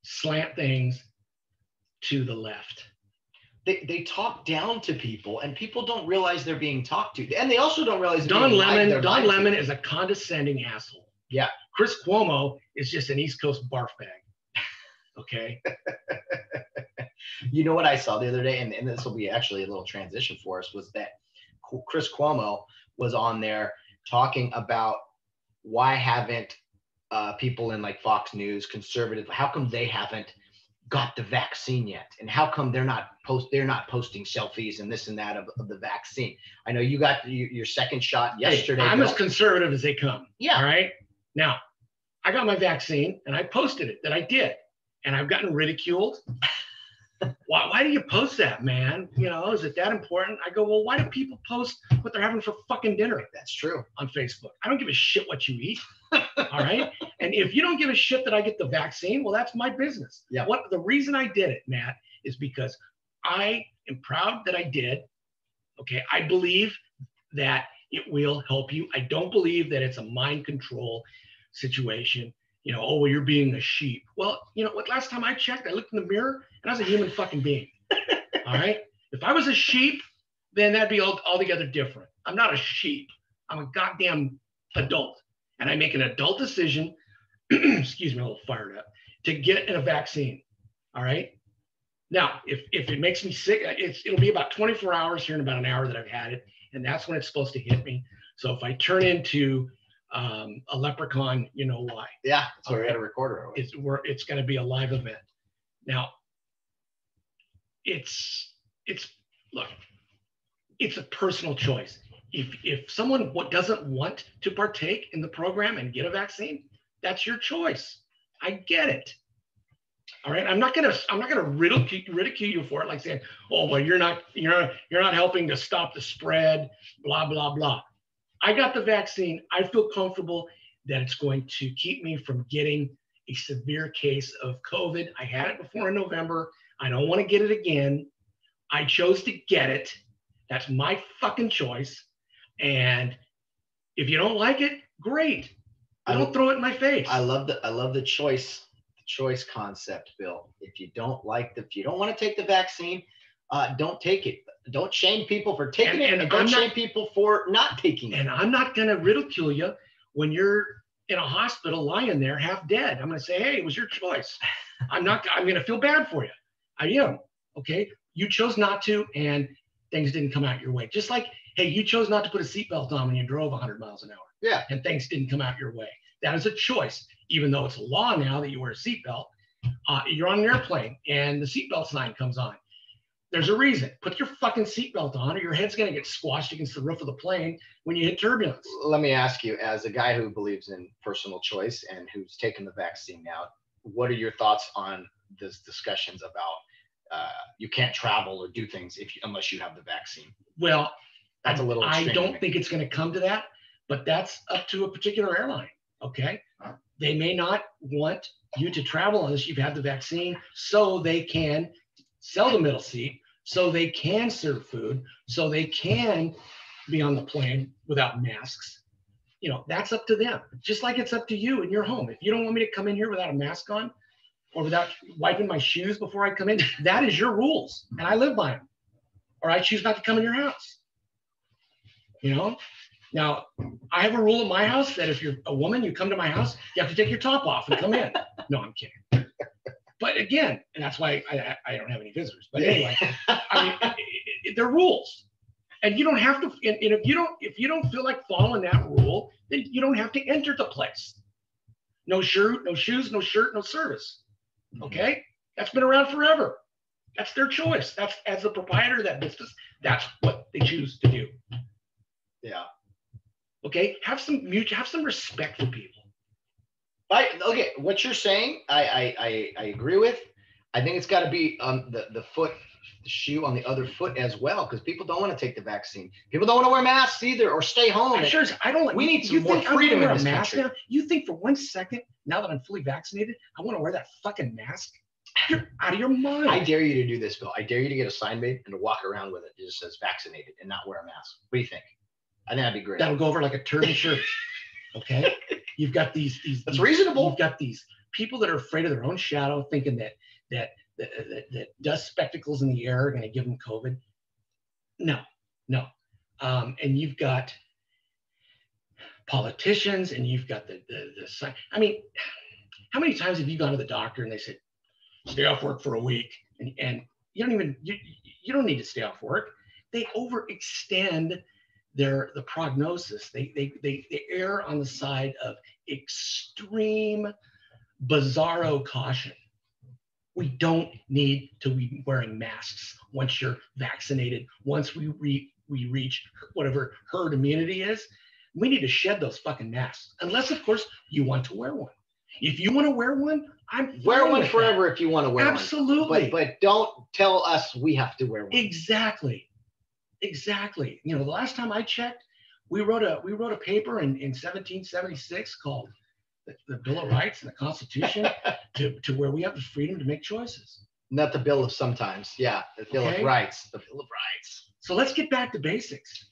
slant things to the left. They talk down to people, and people don't realize they're being talked to, and they also don't realize Don Lemon is a condescending asshole. Yeah. Chris Cuomo is just an East Coast barf bag. Okay. You know what I saw the other day, and this will be actually a little transition for us, was that Chris Cuomo was on there talking about why haven't people in like Fox News, conservative, how come they haven't got the vaccine yet, and how come they're not posting selfies and this and that of the vaccine. I know you got your second shot yesterday. Hey, I'm as conservative as they come. Yeah. All right. Now, I got my vaccine and I posted it that I did, and I've gotten ridiculed. Why do you post that, man? You know, is it that important? I go, well, why do people post what they're having for fucking dinner? That's true. On Facebook. I don't give a shit what you eat. All right. And if you don't give a shit that I get the vaccine, well, that's my business. Yeah. The reason I did it, Matt, is because I am proud that I did. Okay. I believe that it will help you. I don't believe that it's a mind control situation. You know, oh, well, you're being a sheep. Well, you know what? Last time I checked, I looked in the mirror and I was a human fucking being. All right. If I was a sheep, then that'd be altogether different. I'm not a sheep. I'm a goddamn adult. And I make an adult decision, excuse me, a little fired up, to get a vaccine. All right. Now, if it makes me sick, it'll be about 24 hours here in about an hour that I've had it. And that's when it's supposed to hit me. So if I turn into a leprechaun, you know why. Yeah, so we had a recorder. It's going to be a live event. Now, look, it's a personal choice. If someone doesn't want to partake in the program and get a vaccine, that's your choice. I get it. All right, I'm not gonna ridicule you for it, like saying, oh, well, you're not helping to stop the spread, blah blah blah. I got the vaccine. I feel comfortable that it's going to keep me from getting a severe case of COVID. I had it before in November. I don't want to get it again. I chose to get it. That's my fucking choice. And if you don't like it, great. Don't throw it in my face. I love the choice concept, Bill. If you don't want to take the vaccine, don't take it. Don't shame people for taking it, and don't shame people for not taking it. And I'm not going to ridicule you when you're in a hospital lying there half dead. I'm going to say, hey, it was your choice. I'm going to feel bad for you. I am. Okay. You chose not to, and things didn't come out your way. Just like, hey, you chose not to put a seatbelt on when you drove 100 miles an hour. Yeah. And things didn't come out your way. That is a choice. Even though it's a law now that you wear a seatbelt, you're on an airplane and the seatbelt sign comes on. There's a reason. Put your fucking seatbelt on, or your head's going to get squashed against the roof of the plane when you hit turbulence. Let me ask you, as a guy who believes in personal choice and who's taken the vaccine now, what are your thoughts on this discussions about you can't travel or do things unless you have the vaccine? Well, that's a little extreme. I don't think it's going to come to that, but that's up to a particular airline. Okay. They may not want you to travel unless you've had the vaccine, so they can sell the middle seat, so they can serve food, so they can be on the plane without masks. You know, that's up to them. Just like it's up to you in your home. If you don't want me to come in here without a mask on or without wiping my shoes before I come in, that is your rules, and I live by them. Or I choose not to come in your house. You know? Now, I have a rule in my house that if you're a woman, you come to my house, you have to take your top off and come in. No, I'm kidding. But again, and that's why I don't have any visitors. But anyway, I mean, they're rules, and you don't have to. And if you don't feel like following that rule, then you don't have to enter the place. No shirt, no shoes, no shirt, no service. Okay, that's been around forever. That's their choice. That's, as the proprietor of that business, that's what they choose to do. Yeah. Okay, have some respect for people. Okay, what you're saying, I agree with. I think it's got to be the shoe on the other foot as well, because people don't want to take the vaccine. People don't want to wear masks either, or stay home. I don't. We need some more freedom in this country. Now? You think for 1 second, now that I'm fully vaccinated, I want to wear that fucking mask? You're out of your mind. I dare you to do this, Bill. I dare you to get a sign made and to walk around with it. It just says vaccinated and not wear a mask. What do you think? I think that'd be great. That'll go over like a turban shirt. Okay. You've got these. That's reasonable. You've got these people that are afraid of their own shadow, thinking that dust spectacles in the air are going to give them COVID. No. And you've got politicians, and you've got the. I mean, how many times have you gone to the doctor and they said, stay off work for a week, and you don't need to stay off work. They overextend the prognosis. They err on the side of extreme bizarro caution. We don't need to be wearing masks once you're vaccinated. Once we reach whatever herd immunity is, we need to shed those fucking masks, unless of course you want to wear one. If you want to wear one, wear one forever if you want to wear one. Absolutely. But don't tell us we have to wear one. Exactly. You know, the last time I checked, we wrote a paper in 1776 called the Bill of Rights and the Constitution to where we have the freedom to make choices. Not the Bill of sometimes. Yeah, the Bill of Rights. The Bill of Rights. So let's get back to basics.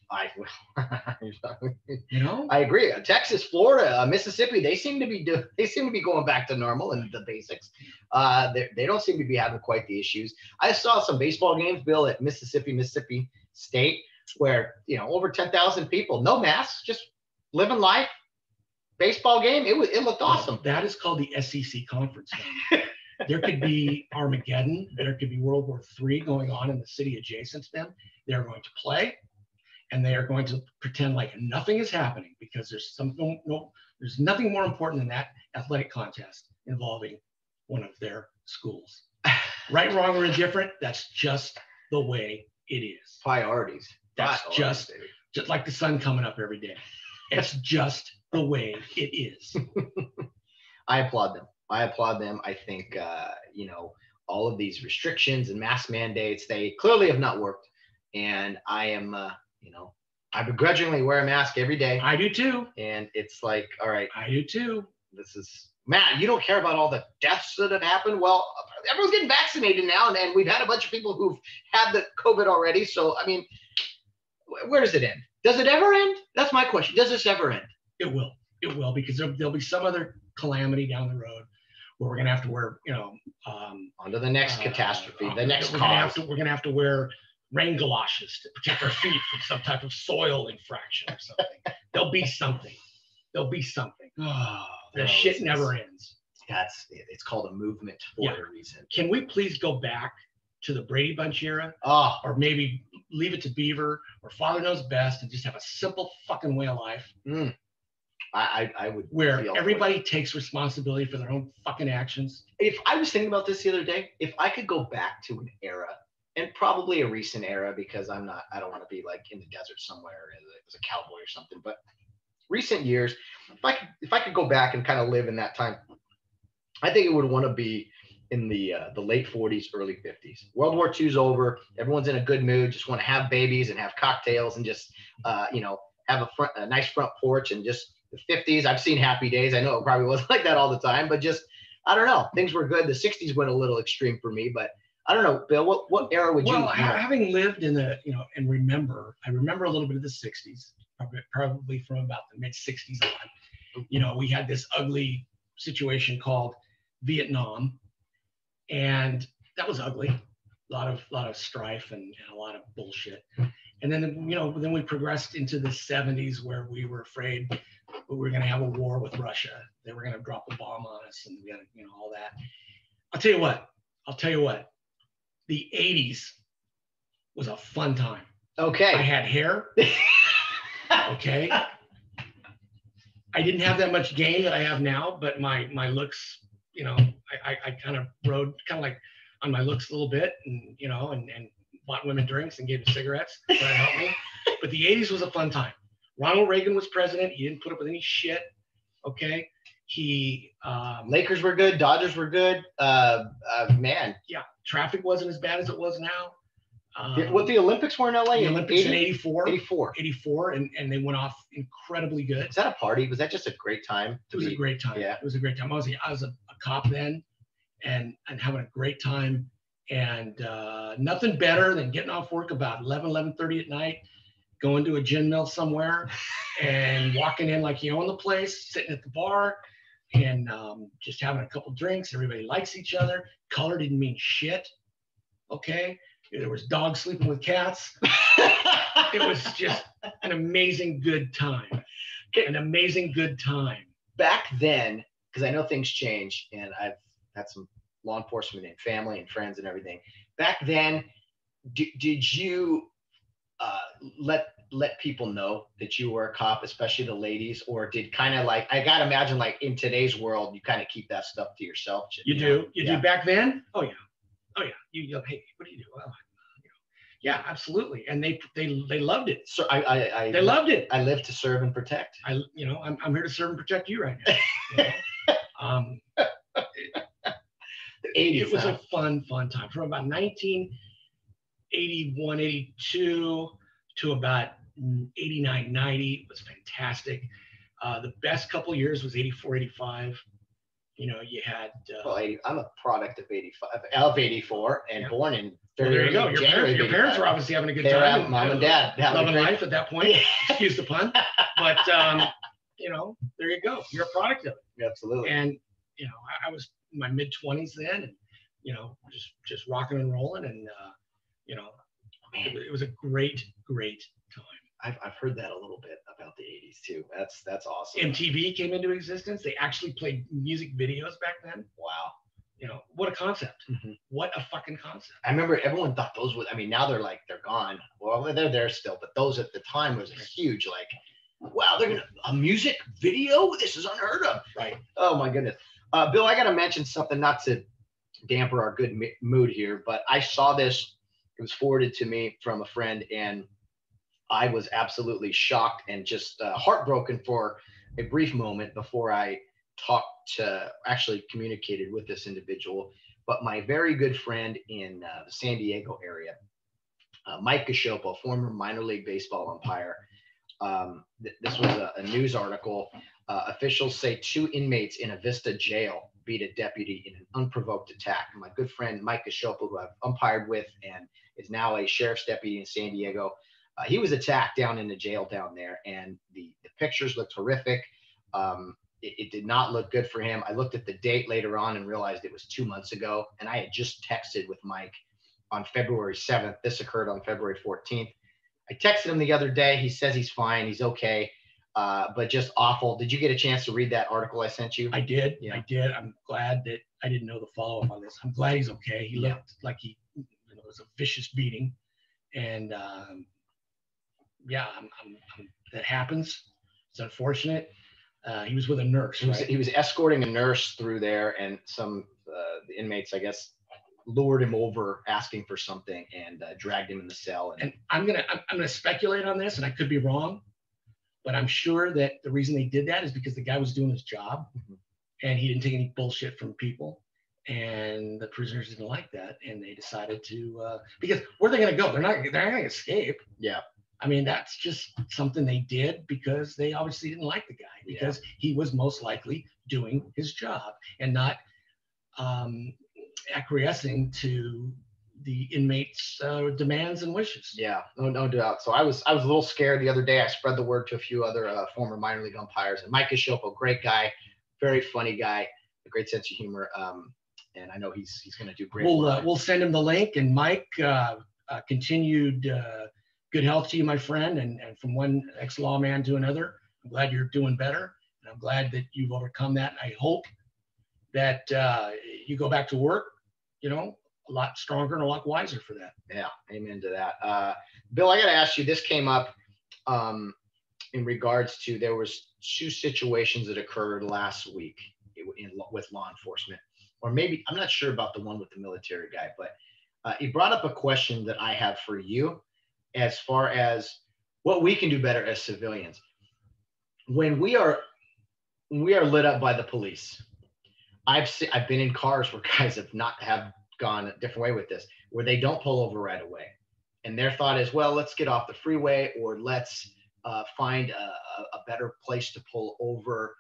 You know, I agree. Texas, Florida, Mississippi, they seem to be going back to normal and the basics. They don't seem to be having quite the issues. I saw some baseball games, Bill, at Mississippi State, where over 10,000 people, no masks, just living life. Baseball game, it looked awesome. That is called the SEC conference. There could be Armageddon. There could be World War III going on in the city adjacent to them. They're going to play, and they are going to pretend like nothing is happening, because there's nothing more important than that athletic contest involving one of their schools. Right, wrong, or indifferent, that's just the way it is. Priorities. That's just like the sun coming up every day. It's just the way it is. I applaud them. I think, all of these restrictions and mask mandates, they clearly have not worked. And I am, I begrudgingly wear a mask every day. I do too. And it's like, all right. I do too. This is, Matt, you don't care about all the deaths that have happened. Well, everyone's getting vaccinated now. And we've had a bunch of people who've had the COVID already. So, I mean, where does it end? Does it ever end? That's my question. Does this ever end? It will. It will, because there'll be some other calamity down the road where we're going to have to wear, onto the next catastrophe, the next cause. We're going to have to wear rain galoshes to protect our feet from some type of soil infraction or something. There'll be something. Oh, the shit never ends. It's called a movement for a reason. Can we please go back to the Brady Bunch era? Or maybe leave it to Beaver or Father Knows Best and just have a simple fucking way of life? I would. Where everybody takes responsibility for their own fucking actions. If I was thinking about this the other day, if I could go back to an era, and probably a recent era, because I don't want to be like in the desert somewhere as a cowboy or something, but recent years, if I could go back and kind of live in that time, I think it would want to be in the late 40s, early 50s. World War II's over. Everyone's in a good mood, just want to have babies and have cocktails and just, have a nice front porch. And just the 50s, I've seen happy days. I know it probably wasn't like that all the time, but just, I don't know. Things were good. The 60s went a little extreme for me, but I don't know, Bill, what era would you? Well, having lived in the, and I remember a little bit of the 60s, probably from about the mid 60s on. We had this ugly situation called Vietnam, and that was ugly. A lot of strife and a lot of bullshit. And then, then we progressed into the 70s, where we were afraid we were going to have a war with Russia. They were going to drop a bomb on us, and we had, all that. I'll tell you what. The 80s was a fun time. Okay. I had hair. Okay. I didn't have that much game that I have now, but my looks, you know, I kind of rode kind of like on my looks a little bit, and you know, and bought women drinks and gave them cigarettes. So that helped me. But the 80s was a fun time. Ronald Reagan was president. He didn't put up with any shit. Okay. He Lakers were good. Dodgers were good. Man. Yeah. Traffic wasn't as bad as it was now. What the Olympics were in LA? The Olympics in 84. 84. And they went off incredibly good. Was that a party? Was that just a great time? It was a great time. Yeah. It was a great time. I was a cop then and having a great time. And nothing better than getting off work about 11:30 at night, going to a gin mill somewhere and walking in like you own the place, sitting at the bar and just having a couple drinks. Everybody likes each other. Color didn't mean shit. Okay. There was dogs sleeping with cats. It was just an amazing good time. An amazing good time. Back then, because I know things change, and I've had some law enforcement and family and friends and everything. Back then, did you let people know that you were a cop, especially the ladies, or did kind of like, I gotta imagine like in today's world, you kind of keep that stuff to yourself? You do back then? Oh yeah. You hey, what do you do? Well, yeah, absolutely. And they loved it. So they loved it. I live to serve and protect. I'm here to serve and protect you right now. You know? It was a fun time from about 1981, 82 to about 89, 90. It was fantastic. The best couple years was 84, 85. You know, you had. I'm a product of 84 and born in. Well, there you go. Your parents were obviously having a good time. Mom and dad. Loving life at that point. Excuse the pun. But, you know, there you go. You're a product of it. Absolutely. And, you know, I was in my mid-20s then and, you know, just rocking and rolling. And, you know, it was a great time. I've heard that a little bit about the 80s too. That's awesome. MTV came into existence. They actually played music videos back then. Wow. You know, what a concept. Mm-hmm. What a fucking concept. I remember everyone thought those would, I mean, now they're gone. Well, they're there still, but those at the time was a huge, like, wow, they're going to, a music video? This is unheard of. Right. Oh my goodness. Bill, I got to mention something, not to damper our good mood here, but I saw this, it was forwarded to me from a friend, and I was absolutely shocked and just heartbroken for a brief moment before I actually communicated with this individual. But my very good friend in the San Diego area, Mike Gashopo, former minor league baseball umpire. This was a news article. Officials say 2 inmates in a Vista jail beat a deputy in an unprovoked attack. And my good friend Mike Gashopo, who I've umpired with and is now a sheriff's deputy in San Diego, he was attacked down in the jail down there, and the pictures looked horrific. It did not look good for him. I looked at the date later on and realized it was 2 months ago, and I had just texted with Mike on February 7th. This occurred on February 14th. I texted him the other day. He says he's fine. He's okay, but just awful. Did you get a chance to read that article I sent you? I did. Yeah. I did. I'm glad that I didn't know the follow-up on this. I'm glad he's okay. He looked like it was a vicious beating, and that happens. It's unfortunate. He was with a nurse. He was escorting a nurse through there, and some the inmates, I guess, lured him over asking for something and dragged him in the cell. And I'm gonna speculate on this, and I could be wrong, but I'm sure that the reason they did that is because the guy was doing his job, and he didn't take any bullshit from people, and the prisoners didn't like that, and they decided to because where are they gonna go? They're not gonna escape. Yeah. I mean, that's just something they did because they obviously didn't like the guy, because he was most likely doing his job and not acquiescing to the inmates' demands and wishes. Yeah, no doubt. So I was a little scared the other day. I spread the word to a few other former minor league umpires, and Mike Gashopo, great guy, very funny guy, a great sense of humor, and I know he's going to do great. We'll send him the link, and Mike, continued good health to you, my friend, and from one ex-lawman to another. I'm glad you're doing better, and I'm glad that you've overcome that. And I hope that you go back to work, a lot stronger and a lot wiser for that. Yeah, amen to that. Bill, I got to ask you, this came up in regards to, there was 2 situations that occurred last week with law enforcement, or maybe, I'm not sure about the one with the military guy, but he brought up a question that I have for you as far as what we can do better as civilians. When we are lit up by the police, I've been in cars where guys have gone a different way with this, where they don't pull over right away. And their thought is, well, let's get off the freeway, or let's find a better place to pull over.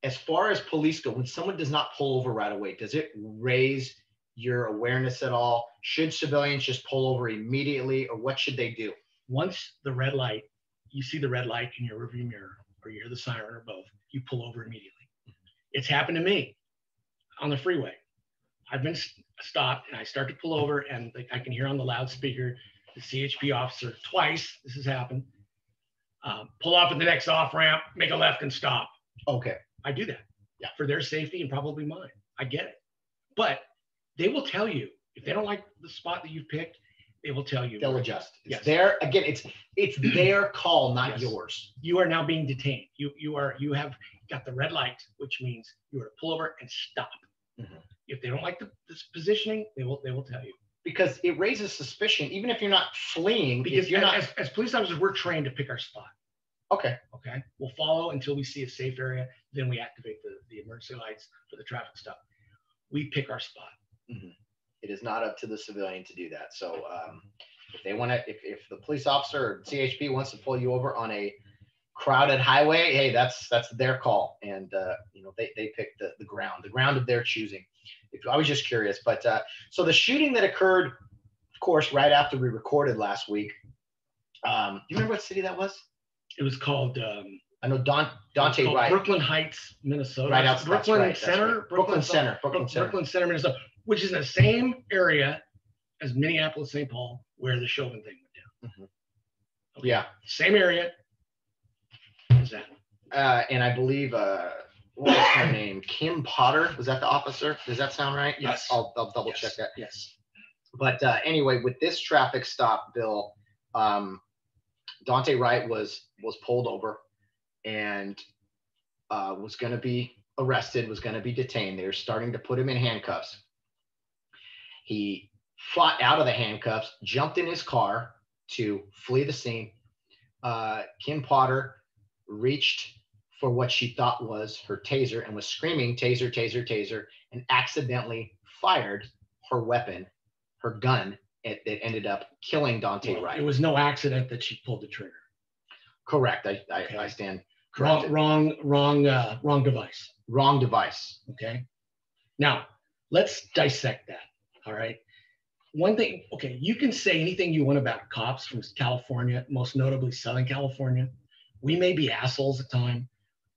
As far as police go, when someone does not pull over right away, does it raise your awareness at all? Should civilians just pull over immediately, or what should they do? Once the red light, you see the red light in your rearview mirror, or you hear the siren, or both, you pull over immediately. It's happened to me on the freeway. I've been stopped and I start to pull over, and I can hear on the loudspeaker the CHP officer twice. This has happened. Pull off at the next off ramp, make a left and stop. Okay. I do that. Yeah. For their safety and probably mine. I get it. But they will tell you if they don't like the spot that you've picked, they will tell you. They'll adjust. It's it's their call, not yours. You are now being detained. You have got the red light, which means you are to pull over and stop. Mm-hmm. If they don't like this positioning, they will tell you. Because it raises suspicion, even if you're not fleeing. Because you're not, as police officers, we're trained to pick our spot. Okay. Okay. We'll follow until we see a safe area. Then we activate the emergency lights for the traffic stop. We pick our spot. Mm-hmm. It is not up to the civilian to do that. So if they want to, if the police officer or CHP wants to pull you over on a crowded highway, hey, that's their call. And they pick the ground of their choosing. I was just curious, but so the shooting that occurred, of course, right after we recorded last week. Do you remember what city that was? It was called. I know Dante Wright. Brooklyn Heights, Minnesota. Right outside Brooklyn Center. Right. Brooklyn Center, Minnesota, which is in the same area as Minneapolis, St. Paul, where the Chauvin thing went down. Mm-hmm. Okay. Yeah. Same area. Is that? And I believe, what was her name? Kim Potter. Was that the officer? Does that sound right? Yes. I'll double check that. Yes. But anyway, with this traffic stop, Bill, Dante Wright was pulled over and was going to be arrested, was going to be detained. They were starting to put him in handcuffs. He fought out of the handcuffs, jumped in his car to flee the scene. Kim Potter reached for what she thought was her taser and was screaming, taser, taser, taser, and accidentally fired her weapon, her gun. It ended up killing Dante Wright. It was no accident that she pulled the trigger. Correct. I stand corrected. Wrong device. Wrong device. Okay. Now let's dissect that. All right. One thing. Okay, you can say anything you want about cops from California, most notably Southern California. We may be assholes at times.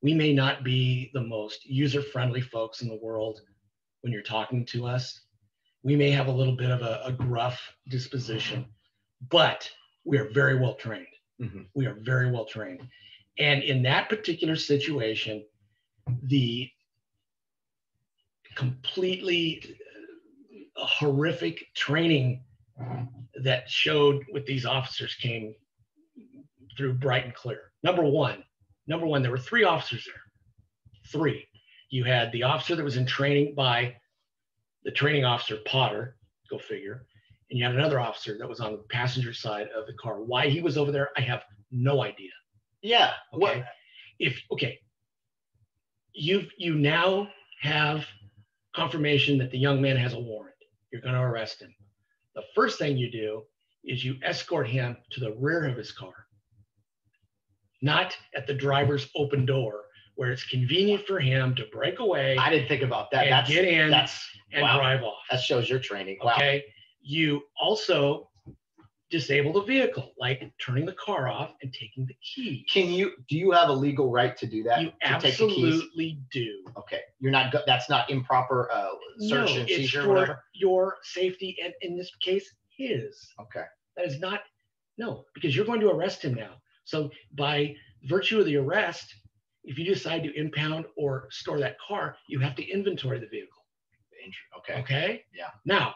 We may not be the most user-friendly folks in the world when you're talking to us. We may have a little bit of a gruff disposition, but we are very well trained. Mm-hmm. We are very well trained. And in that particular situation, the completely horrific training that showed with these officers came through bright and clear. Number one, there were 3 officers there. 3. You had the officer that was in training by the training officer, Potter, go figure. And you had another officer that was on the passenger side of the car. Why he was over there, I have no idea. Yeah. Okay. You now have confirmation that the young man has a warrant. You're going to arrest him. The first thing you do is you escort him to the rear of his car, not at the driver's open door, where it's convenient for him to break away. I didn't think about that. And get in and drive off. That shows your training. Wow. Okay. You also disable the vehicle, like turning the car off and taking the key. Do you have a legal right to do that? You absolutely do. Okay. That's not improper search and seizure or whatever? Your safety, and in this case, his. Okay. That is not, no, because you're going to arrest him now. So by virtue of the arrest, if you decide to impound or store that car, you have to inventory the vehicle. Okay. Okay. Yeah. Now,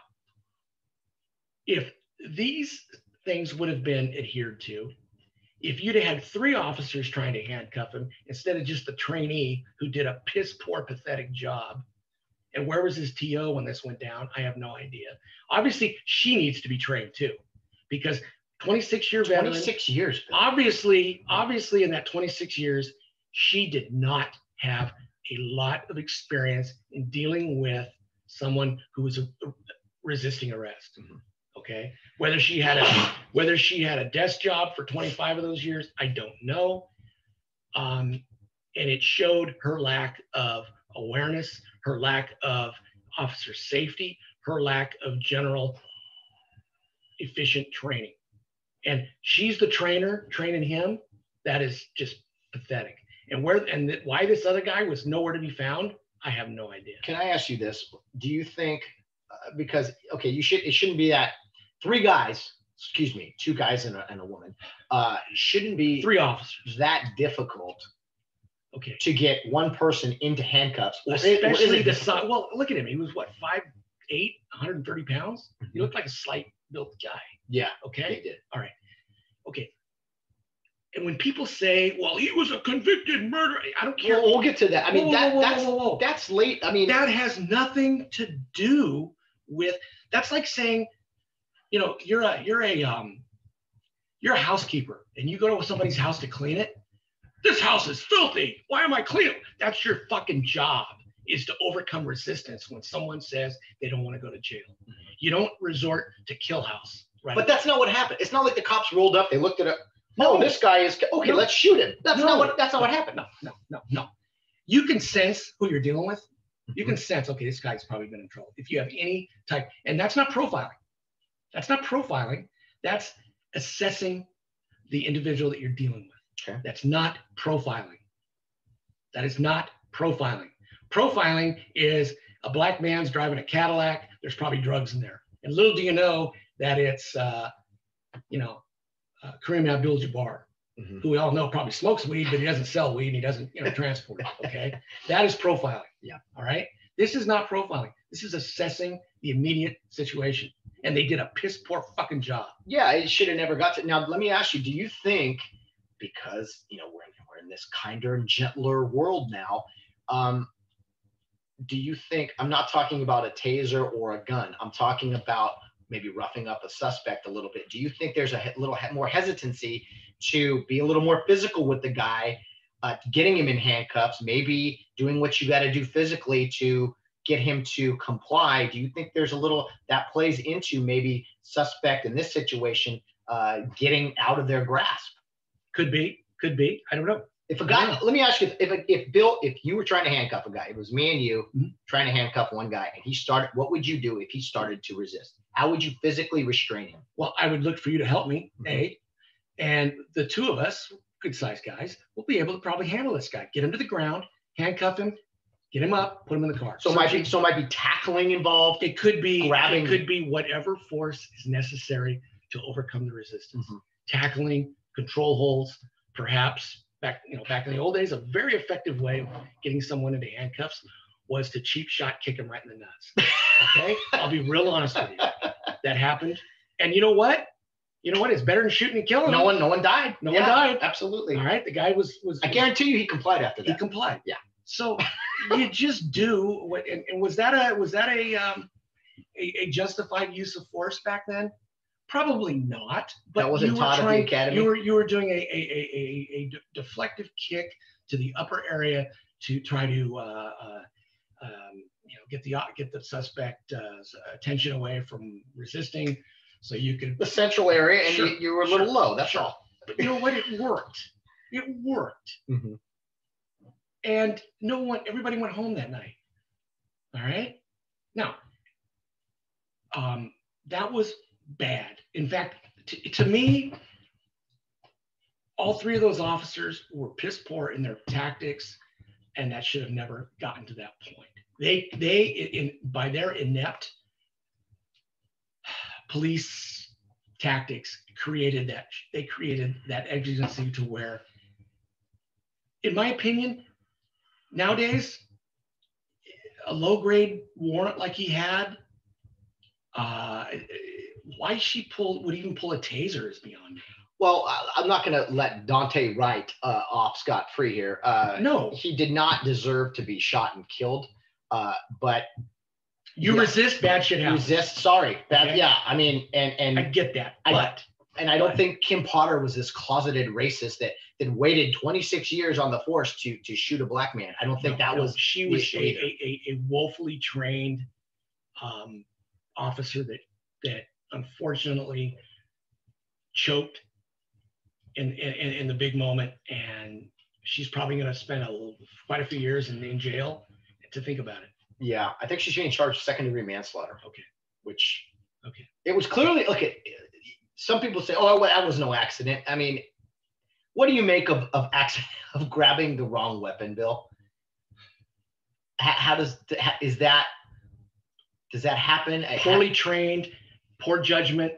if these things would have been adhered to, if you'd have had 3 officers trying to handcuff him instead of just the trainee who did a piss poor, pathetic job, and where was his TO when this went down? I have no idea. Obviously, she needs to be trained too, because 26-year veteran. 26 years. Bill. Obviously, in that 26 years, she did not have a lot of experience in dealing with someone who was resisting arrest. Mm-hmm. Okay, whether she had a desk job for 25 of those years, I don't know. And it showed her lack of awareness, her lack of officer safety, her lack of general efficient training. And she's the trainer training him. That is just pathetic. And why this other guy was nowhere to be found, I have no idea. Can I ask you this? Do you think because okay, it shouldn't be that 2 guys and a woman, shouldn't be 3 officers that difficult okay to get one person into handcuffs, especially the size. Well, look at him. He was what, 5'8", 130 pounds. Mm-hmm. He looked like a slight built guy. Yeah. Okay. He did. All right. Okay. And when people say, well, he was a convicted murderer, I don't care. We'll get to that. I mean, whoa. That's late. I mean, that has nothing to do with, that's like saying, you know, you're a housekeeper and you go to somebody's house to clean it. This house is filthy. Why am I cleaning? That's your fucking job, is to overcome resistance when someone says they don't want to go to jail. Mm-hmm. You don't resort to kill house. Right. But that's not what happened. It's not like the cops rolled up, they looked at it. No, this guy is okay. No. Let's shoot him. That's not what happened. No. You can sense who you're dealing with. You can sense, okay, this guy's probably been in trouble. If you have any type, and that's not profiling. That's not profiling. That's assessing the individual that you're dealing with. Okay. That's not profiling. That is not profiling. Profiling is a black man's driving a Cadillac. There's probably drugs in there. And little do you know that it's, Kareem Abdul-Jabbar, mm-hmm. who we all know probably smokes weed, but he doesn't sell weed and he doesn't, transport it. Okay. That is profiling. Yeah. All right. This is not profiling. This is assessing the immediate situation. And they did a piss poor fucking job. Yeah. It should have never got to. Now, let me ask you, do you think, because, we're in this kinder and gentler world now, do you think, I'm not talking about a taser or a gun. I'm talking about maybe roughing up a suspect a little bit. Do you think there's a little more hesitancy to be a little more physical with the guy, getting him in handcuffs, maybe doing what you got to do physically to get him to comply? Do you think there's a little that plays into maybe suspect in this situation getting out of their grasp? Could be. I don't know. If a guy, let me ask you, if Bill, if you were trying to handcuff a guy, it was me and you mm-hmm. trying to handcuff one guy, and what would you do if he started to resist? How would you physically restrain him? Well, I would look for you to help me, mm-hmm. And the 2 of us, good-sized guys, will be able to probably handle this guy. Get him to the ground, handcuff him, get him up, put him in the car. So it might be tackling involved. It could be grabbing. It could be whatever force is necessary to overcome the resistance. Mm-hmm. Tackling, control holds, perhaps. Back in the old days, a very effective way of getting someone into handcuffs was to cheap shot kick him right in the nuts. Okay, I'll be real honest with you. That happened, and you know what? It's better than shooting and killing. No one died. No one died. Absolutely. All right, the guy was. I guarantee you, he complied after that. He complied. Yeah. So you just do what? And was that a justified use of force back then? Probably not, but that wasn't taught at the academy. You were doing a deflective kick to the upper area to try to get the suspect attention away from resisting, so you could the central area, and you were a little low. That's all. But you know what? It worked. Mm-hmm. And everybody went home that night. All right. Now, that was bad. In fact, to me, all 3 of those officers were piss poor in their tactics, and that should have never gotten to that point. They by their inept police tactics created that exigency to where in my opinion, nowadays, a low-grade warrant like he had, why she would even pull a taser is beyond me. Well, I'm not going to let Dante Wright off scot-free here. No. He did not deserve to be shot and killed, but you resist, bad shit happens. Resist, sorry. Bad, Okay. yeah, I mean, and I get that, but I don't think Kim Potter was this closeted racist that waited 26 years on the force to shoot a black man. I don't think she was a woefully trained officer that unfortunately choked in the big moment, and she's probably going to spend quite a few years in jail to think about it. Yeah, I think she's being charged with second-degree manslaughter. Okay. Which, okay, it was clearly, okay, some people say, oh, well, that was no accident. I mean, what do you make of grabbing the wrong weapon, Bill? Does that happen? Poorly trained, poor judgment,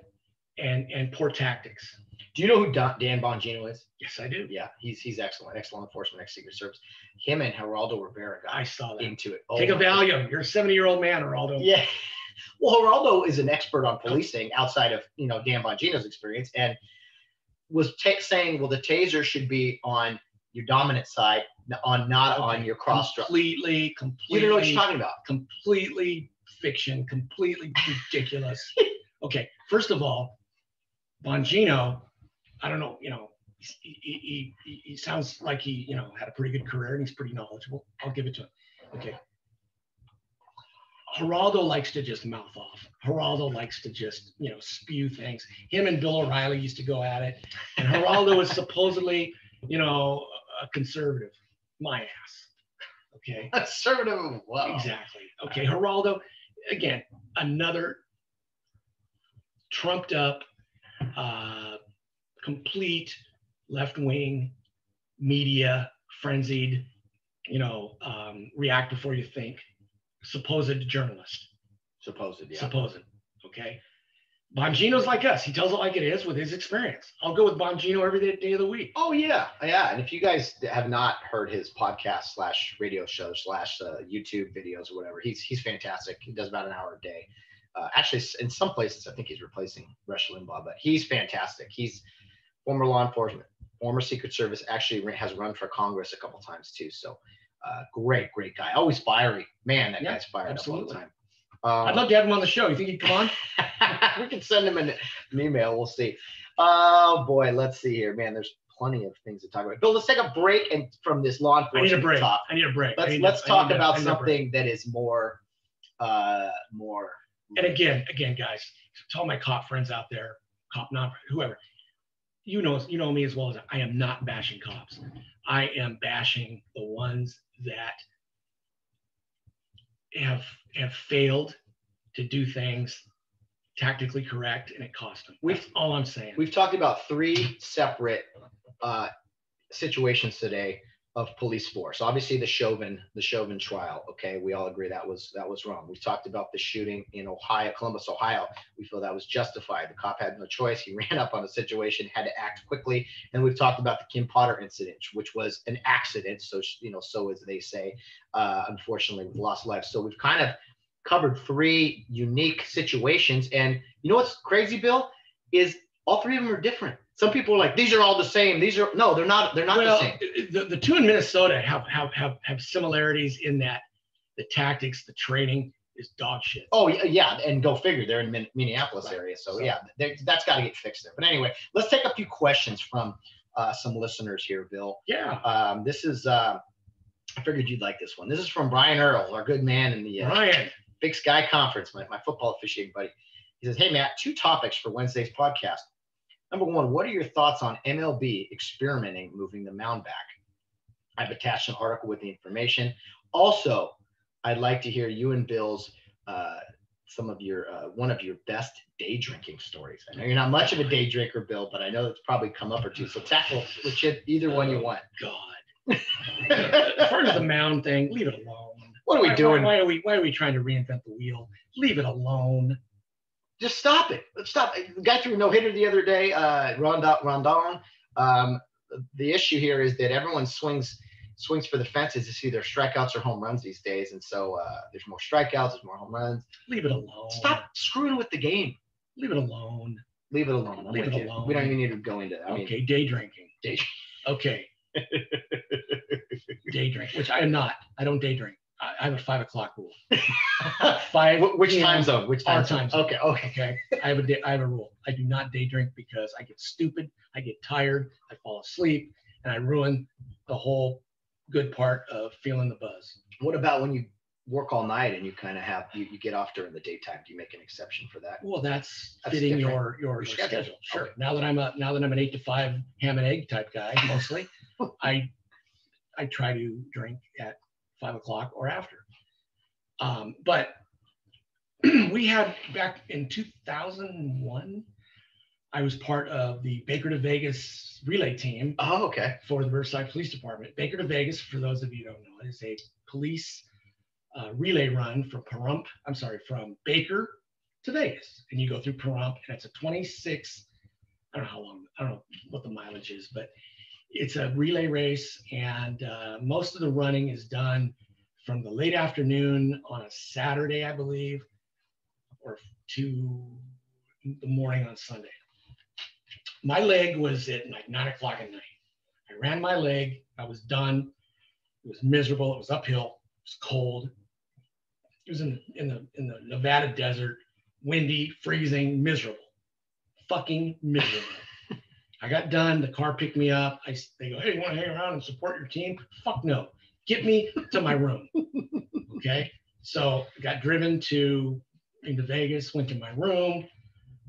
and poor tactics. Do you know who Dan Bongino is? Yes, I do. Yeah, he's excellent. Ex-law enforcement, ex-Secret Service. Him and Geraldo Rivera got I saw that. into it. Take a Valium. You're a 70-year-old man, Geraldo. Yeah. Well, Geraldo is an expert on policing outside of Dan Bongino's experience, and was saying, well, the taser should be on your dominant side, not on your cross drop. Completely. You don't know what you're talking about. Completely fiction. Completely ridiculous. Okay, first of all, Bongino, I don't know, he sounds like he, had a pretty good career and he's pretty knowledgeable. I'll give it to him. Okay. Geraldo likes to just mouth off. Geraldo likes to just, spew things. Him and Bill O'Reilly used to go at it. And Geraldo is supposedly, a conservative. My ass. Okay. Conservative. Wow. Exactly. Okay. Geraldo, again, another trumped up, complete left-wing media frenzied, react before you think, supposed journalist. Supposed, yeah. Supposed, okay? Bongino's like us. He tells it like it is with his experience. I'll go with Bongino every day of the week. Oh, yeah. Yeah. And if you guys have not heard his podcast / radio show / YouTube videos or whatever, he's fantastic. He does about an hour a day. Actually, in some places, I think he's replacing Rush Limbaugh, but he's fantastic. He's former law enforcement, former Secret Service, actually has run for Congress a couple times too. So great guy. Always fiery. Man, that guy's fired absolutely. up all the time. I'd love to have him on the show. You think he'd come on? We can send him an email. We'll see. Oh, boy. Let's see here. Man, there's plenty of things to talk about. Bill, let's take a break from this law enforcement talk. I need a break. Let's talk about something that is more. And again, guys, to all my cop friends out there, cop non, whoever, you know me as well as I am not bashing cops. I am bashing the ones that have failed to do things tactically correct, and it cost them. That's all I'm saying. We've talked about 3 separate situations today of police force. Obviously, the Chauvin trial. Okay, we all agree that was wrong. We talked about the shooting in Columbus, Ohio. We feel that was justified. The cop had no choice. He ran up on a situation, had to act quickly. And we've talked about the Kim Potter incident, which was an accident. So so as they say, unfortunately, we lost lives. So we've kind of covered 3 unique situations. And you know what's crazy, Bill, is all 3 of them are different. Some people are like, these are all the same. They're not the same. The 2 in Minnesota have similarities in that the tactics, the training is dog shit. Oh yeah, and go figure. They're in Minneapolis area, so yeah, that's got to get fixed there. But anyway, let's take a few questions from some listeners here, Bill. Yeah. This is I figured you'd like this one. This is from Brian Earl, our good man in the Big Sky Conference, my football officiating buddy. He says, "Hey Matt, 2 topics for Wednesday's podcast. Number 1, what are your thoughts on MLB experimenting moving the mound back? I've attached an article with the information. Also, I'd like to hear you and Bill's some of your one of your best day drinking stories. I know you're not much of a day drinker, Bill, but I know it's probably come up or 2. So tackle either one you want." God. As far as the mound thing, leave it alone. What are we doing? Why are we trying to reinvent the wheel? Leave it alone. Just stop it. Let's stop it. The guy threw a no-hitter the other day, Rondon. The issue here is that everyone swings swings for the fences. It's either strikeouts or home runs these days. And so there's more strikeouts, there's more home runs. Leave it alone. Stop screwing with the game. Leave it alone. Leave it alone. Leave it alone. We don't even need to go into that. Okay, day drinking. Okay. Day drink, which I am not. I don't day drink. I have a 5 o'clock rule. 5. Which time zone? Which time zone? Okay. I have a rule. I do not day drink because I get stupid, I get tired, I fall asleep, and I ruin the whole good part of feeling the buzz. What about when you work all night and you kind of have you get off during the daytime? Do you make an exception for that? Well, that's fitting your schedule. Sure. Okay. Now that I'm an 8 to 5 ham and egg type guy, mostly, I try to drink at 5 o'clock or after. But we had back in 2001, I was part of the Baker to Vegas relay team. Oh, okay. For the Riverside Police Department. Baker to Vegas, for those of you who don't know, is a police relay run from Baker to Vegas. And you go through Pahrump, and it's a 26, I don't know how long, I don't know what the mileage is, but it's a relay race. And most of the running is done from the late afternoon on a Saturday, I believe, or to the morning on Sunday. My leg was at like 9 o'clock at night. I ran my leg. I was done. It was miserable. It was uphill. It was cold. It was in the Nevada desert, windy, freezing, miserable, fucking miserable. I got done. The car picked me up. They go, hey, you want to hang around and support your team? Fuck no. Get me to my room. Okay. So I got driven into Vegas, went to my room.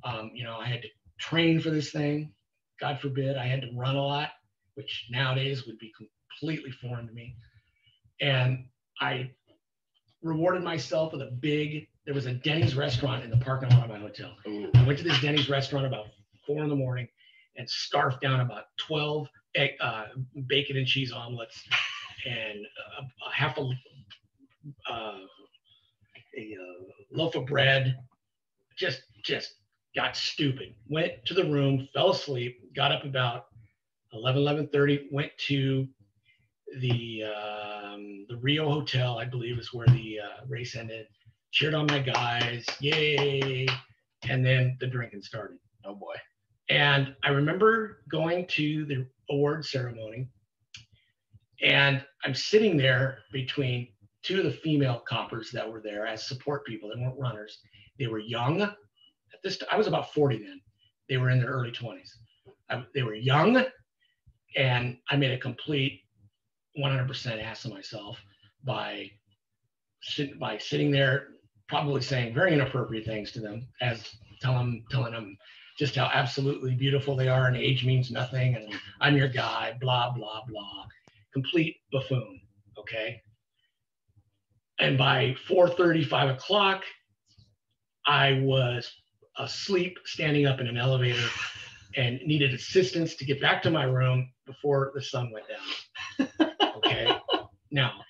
I had to train for this thing. God forbid. I had to run a lot, which nowadays would be completely foreign to me. And I rewarded myself with there was a Denny's restaurant in the parking lot of my hotel. Ooh. I went to this Denny's restaurant about 4 in the morning and scarfed down about 12 bacon and cheese omelets and half a loaf of bread. Just got stupid. Went to the room, fell asleep, got up about 11:30, went to the Rio Hotel, I believe is where the race ended, cheered on my guys, yay, and then the drinking started. Oh boy. And I remember going to the award ceremony, and I'm sitting there between 2 of the female coppers that were there as support people. They weren't runners. They were young. I was about 40 then. They were in their early 20s. They were young, and I made a complete 100% ass of myself by sitting there, probably saying very inappropriate things to them, as telling them just how absolutely beautiful they are and age means nothing, and I'm your guy, blah, blah, blah. Complete buffoon, okay? And by 4:30, 5 o'clock, I was asleep, standing up in an elevator, and needed assistance to get back to my room before the sun went down. Okay. Now,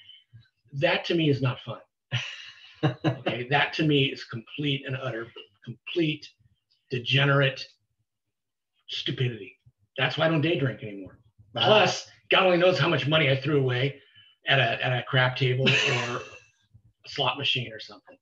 that to me is not fun. Okay. That to me is complete and utter, complete degenerate stupidity. That's why I don't day drink anymore. Wow. Plus, God only knows how much money I threw away at a crap table or a slot machine or something.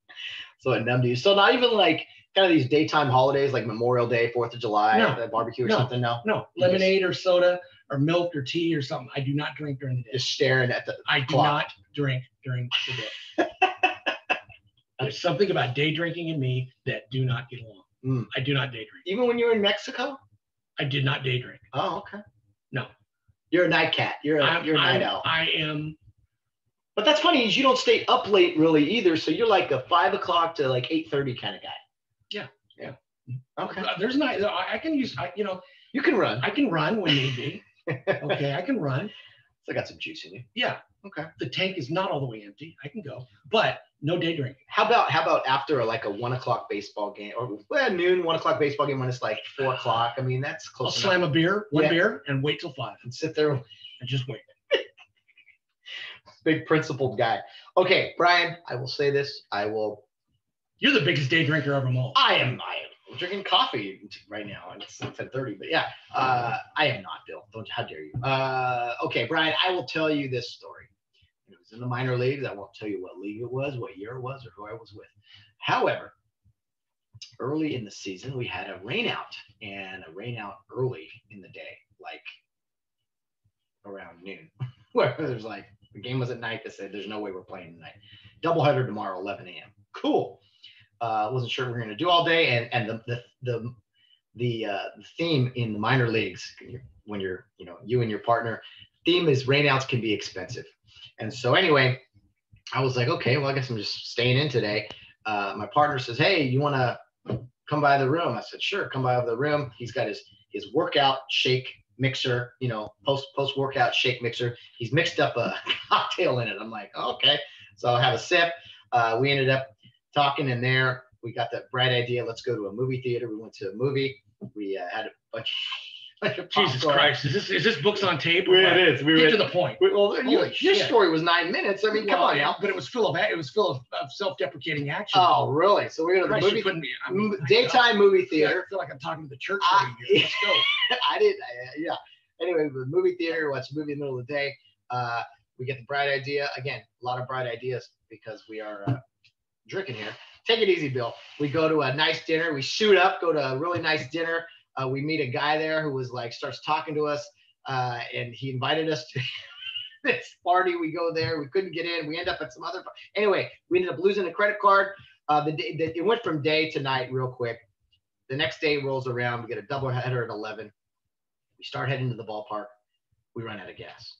So it numbed you. So not even like kind of these daytime holidays like Memorial Day, 4th of July, barbecue or something? No. Lemonade or soda or milk or tea or something. I do not drink during the day. Just staring at the I do not drink during the day. There's something about day drinking in me that do not get along. Mm. I do not day drink. Even when you're in Mexico? I did not day drink. Oh, okay. No. You're a night cat. You're a night owl. I am. But that's funny is you don't stay up late really either. So you're like a 5 o'clock to like 8:30 kind of guy. Yeah. Okay. There's not. I can use. You can run. I can run when need be. Okay, I can run. So I got some juice in you. Yeah. Okay. The tank is not all the way empty. I can go, but no day drinking. How about after like a 1 o'clock baseball game or noon 1 o'clock baseball game when it's like 4 o'clock? I mean that's close. I'll slam a beer, one beer, and wait till 5 and sit there and just wait. Big principled guy. Okay, Brian, I will say this. You're the biggest day drinker of them all. I am. I'm drinking coffee right now, and it's 10:30. But yeah, I am not, Bill. How dare you? Okay, Brian, I will tell you this story. It was in the minor leagues. I won't tell you what league it was, what year it was, or who I was with. However, early in the season, we had a rain out early in the day, like around noon, where there's like the game was at night. They said there's no way we're playing tonight. Doubleheader tomorrow, 11 a.m. Cool. Wasn't sure we were going to do all day, and the theme in the minor leagues when you're you and your partner, theme is rainouts can be expensive. And so anyway, I was like, okay, well, I guess I'm just staying in today. My partner says, hey, you want to come by the room? I said, sure, come by the room. He's got his workout shake mixer, post workout shake mixer. He's mixed up a cocktail in it. I'm like, oh, okay. So I'll have a sip. We ended up talking in there. We got that bright idea. Let's go to a movie theater. We went to a movie. We had a bunch of Jesus Christ. Is this books on tape? It is. Get to the point. Your story was 9 minutes. I mean, come on now. But it was full of self-deprecating action. Oh, really? So we're going to the movie, daytime movie theater. I feel like I'm talking to the church. Let's go. Yeah. Anyway, the movie theater, watch a movie in the middle of the day. We get the bright idea. Again, a lot of bright ideas because we are drinking here. Take it easy, Bill. We go to a nice dinner. We shoot up, go to a really nice dinner. We meet a guy there who was like, starts talking to us, and he invited us to this party. We go there. We couldn't get in. We end up at some other. Anyway, we ended up losing a credit card. It went from day to night real quick. The next day rolls around. We get a doubleheader at 11. We start heading to the ballpark. We run out of gas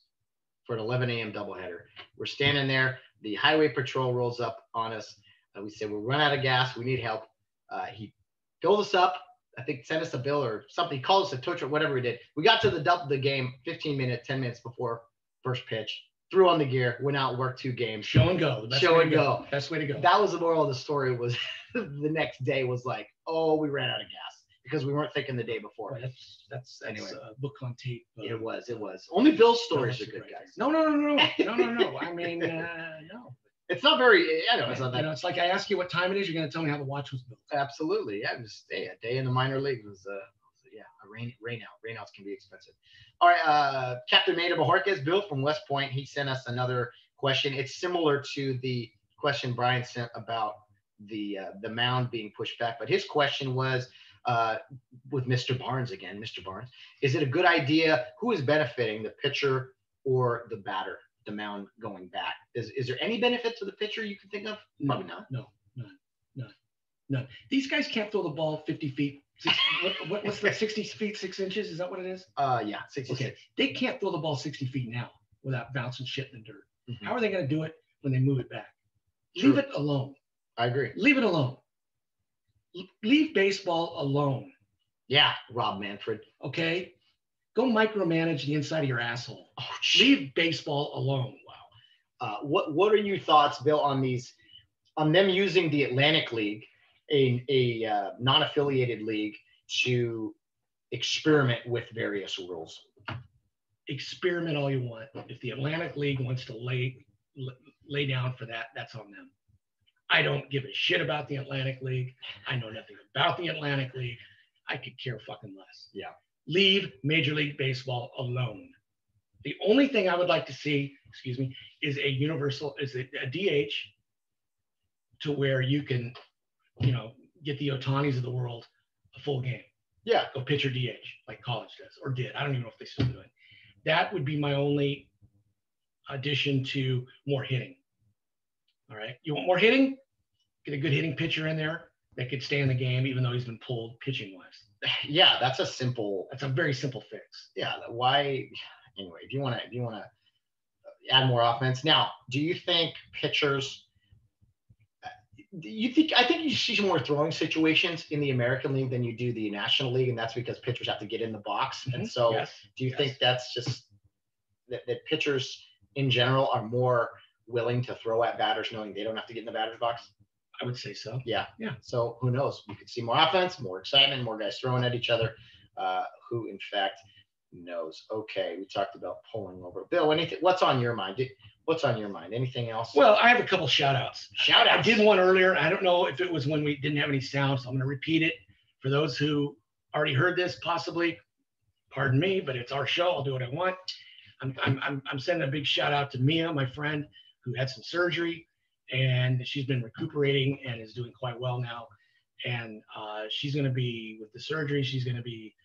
for an 11 a.m. doubleheader. We're standing there. The highway patrol rolls up on us. We say, we'll run out of gas. We need help. He filled us up. I think sent us a bill or something. He called us a tow truck, whatever we did. We got to the game 10 minutes before first pitch. Threw on the gear, went out, worked 2 games. Show and go. Show and go. Best way to go. That was the moral of the story. Was the next day was like, oh, we ran out of gas because we weren't thinking the day before. Well, that's anyway. A book on tape. It was. Only Bill's stories are good, guys. No. I mean, no. It's not very. I know it's not that. It's like I ask you what time it is. You're going to tell me how the watch was built. Absolutely, yeah. Just a day in the minor league was a rain out. Rainouts can be expensive. All right, Captain Maida Bajorquez, Bill from West Point. He sent us another question. It's similar to the question Brian sent about the mound being pushed back, but his question was with Mr. Barnes again. Mr. Barnes, is it a good idea? Who is benefiting, the pitcher or the batter? The mound going back. Is there any benefit to the pitcher you can think of? Probably not. No, none. These guys can't throw the ball 50 feet. What's that? 60 feet 6 inches? Is that what it is? Yeah, 66. Okay, they can't throw the ball 60 feet now without bouncing shit in the dirt. Mm-hmm. How are they going to do it when they move it back? True. Leave it alone. I agree. Leave it alone. Leave baseball alone. Yeah, Rob Manfred. Okay. Go micromanage the inside of your asshole. Oh, leave baseball alone. Wow. What are your thoughts, Bill, on them using the Atlantic League, a non-affiliated league, to experiment with various rules? Experiment all you want. If the Atlantic League wants to lay down for that, that's on them. I don't give a shit about the Atlantic League. I know nothing about the Atlantic League. I could care fucking less. Yeah. Leave Major League Baseball alone. The only thing I would like to see, is a DH to where you can, get the Otanis of the world a full game. Yeah. Go pitch or DH like college does or did. I don't even know if they still do it. That would be my only addition to more hitting. All right. You want more hitting? Get a good hitting pitcher in there that could stay in the game, even though he's been pulled pitching wise. Yeah, that's a very simple fix. Yeah. Why? Anyway, if you want to add more offense. Now, do you think pitchers? I think you see more throwing situations in the American League than you do the National League, and that's because pitchers have to get in the box. Mm-hmm. And so, do you think that's just that pitchers in general are more willing to throw at batters knowing they don't have to get in the batter's box? I would say so. Yeah. So who knows? You could see more offense, more excitement, more guys throwing at each other. Who in fact knows? Okay, we talked about pulling over. Bill, what's on your mind? Anything else? Well, I have a couple shout outs. I did one earlier. I don't know if it was when we didn't have any sound, so I'm going to repeat it For those who already heard this, possibly, pardon me, but it's our show. I'll do what I want. I'm sending a big shout out to Mia, my friend, who had some surgery, and she's been recuperating and is doing quite well now. And she's going to be, with the surgery, she's going to be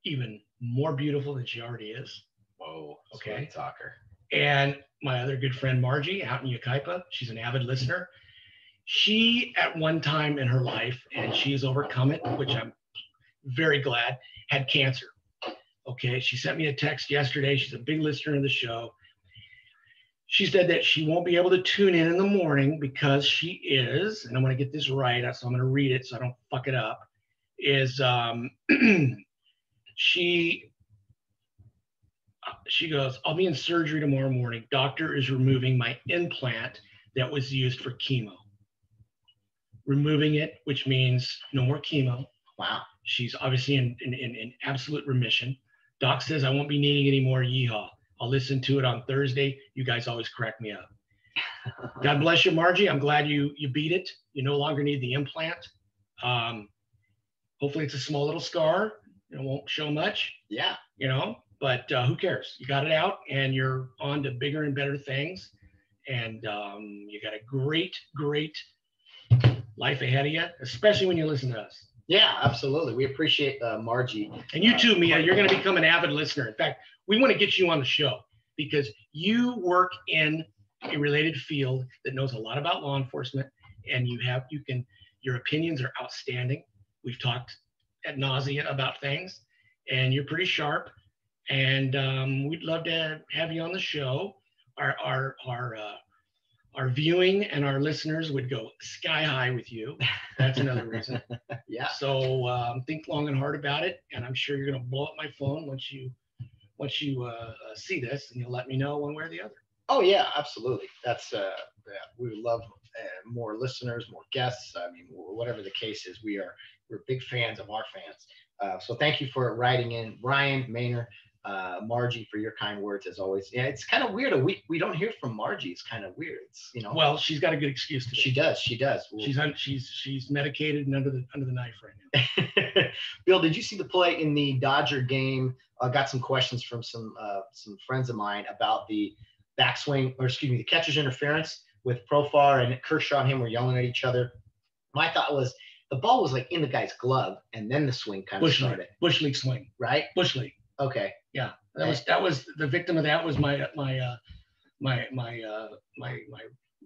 even more beautiful than she already is. Whoa. Okay. Talker. And my other good friend, Margie, out in Yucaipa, she's an avid listener. She, at one time in her life, and she has overcome it, which I'm very glad, had cancer. Okay. She sent me a text yesterday. She's a big listener of the show. She said that she won't be able to tune in the morning because she is, and I'm going to get this right, so I'm going to read it so I don't fuck it up, is she goes, I'll be in surgery tomorrow morning. Doctor is removing my implant that was used for chemo. Removing it, which means no more chemo. Wow. She's obviously in absolute remission. Doc says I won't be needing any more. Yeehaw. I'll listen to it on Thursday. You guys always crack me up. God bless you, Margie. I'm glad you beat it. You no longer need the implant. Hopefully it's a small little scar. It won't show much. Yeah. But who cares? You got it out and you're on to bigger and better things. And you got a great, great life ahead of you, especially when you listen to us. Yeah, absolutely. We appreciate Margie. And you too, Mia. You're going to become an avid listener. In fact, we want to get you on the show because you work in a related field that knows a lot about law enforcement, and your opinions are outstanding. We've talked ad nauseam about things, and you're pretty sharp. And we'd love to have you on the show. Our viewing and our listeners would go sky high with you. That's another reason. Yeah. So think long and hard about it, and I'm sure you're going to blow up my phone once you see this, and you'll let me know one way or the other. Oh yeah, absolutely. That's we would love more listeners, more guests. I mean, whatever the case is, we're big fans of our fans. So thank you for writing in, Brian, Maynard, Margie, for your kind words as always. Yeah, it's kind of weird. We don't hear from Margie. It's kind of weird. It's Well, she's got a good excuse today. She does. Well, she's medicated and under the knife right now. Bill, did you see the play in the Dodger game? I got some questions from some friends of mine about the the catcher's interference with Profar and Kershaw and him were yelling at each other. My thought was the ball was like in the guy's glove, and then the swing kind of started. Bush League swing, right? Bush League. Okay. Yeah, that was the victim of that was my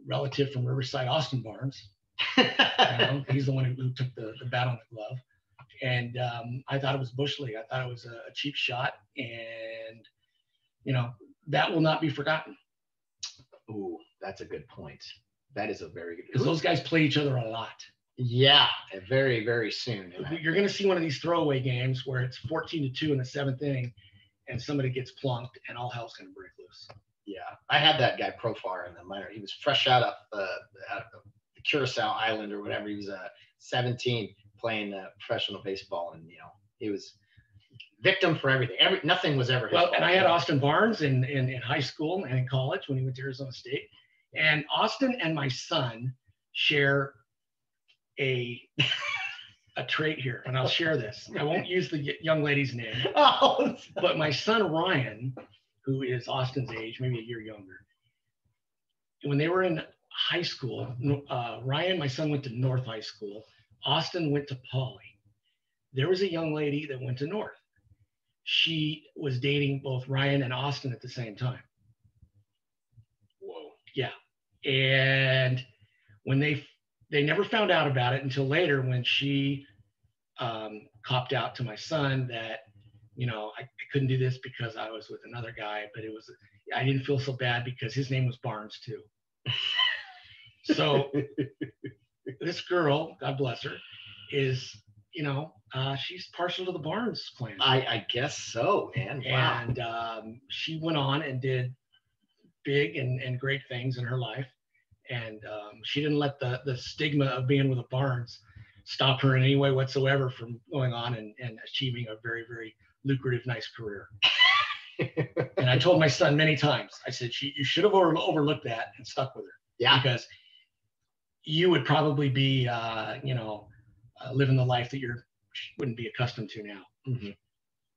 relative from Riverside, Austin Barnes. He's the one who took the bat on the glove, and I thought it was Bush League. I thought it was a cheap shot, and that will not be forgotten. Ooh, that's a good point. That is a very good. Because those guys play each other a lot. Yeah, very, very soon. You're going to see one of these throwaway games where it's 14-2 in the seventh inning, and somebody gets plunked, and all hell's going to break loose. Yeah, I had that guy Profar in the minor. He was fresh out of the Curacao Island or whatever. He was 17 playing professional baseball, and he was victim for everything. Nothing was ever his fault. And I had Austin Barnes in high school and in college when he went to Arizona State, and Austin and my son share a trait here, and I'll share this. I won't use the young lady's name, but my son Ryan, who is Austin's age, maybe a year younger, when they were in high school, Ryan, my son, went to North High School. Austin went to Poly. There was a young lady that went to North. She was dating both Ryan and Austin at the same time. Whoa. Yeah. And when they never found out about it until later when she copped out to my son that, I couldn't do this because I was with another guy, but I didn't feel so bad because his name was Barnes too. So this girl, God bless her, is, she's partial to the Barnes clan. I guess so, man. Wow. And she went on and did big and great things in her life. And she didn't let the stigma of being with a Barnes stop her in any way whatsoever from going on and achieving a very, very lucrative, nice career. And I told my son many times, I said, you should have overlooked that and stuck with her. Yeah. Because you would probably be, living the life that your wouldn't be accustomed to now. Mhm.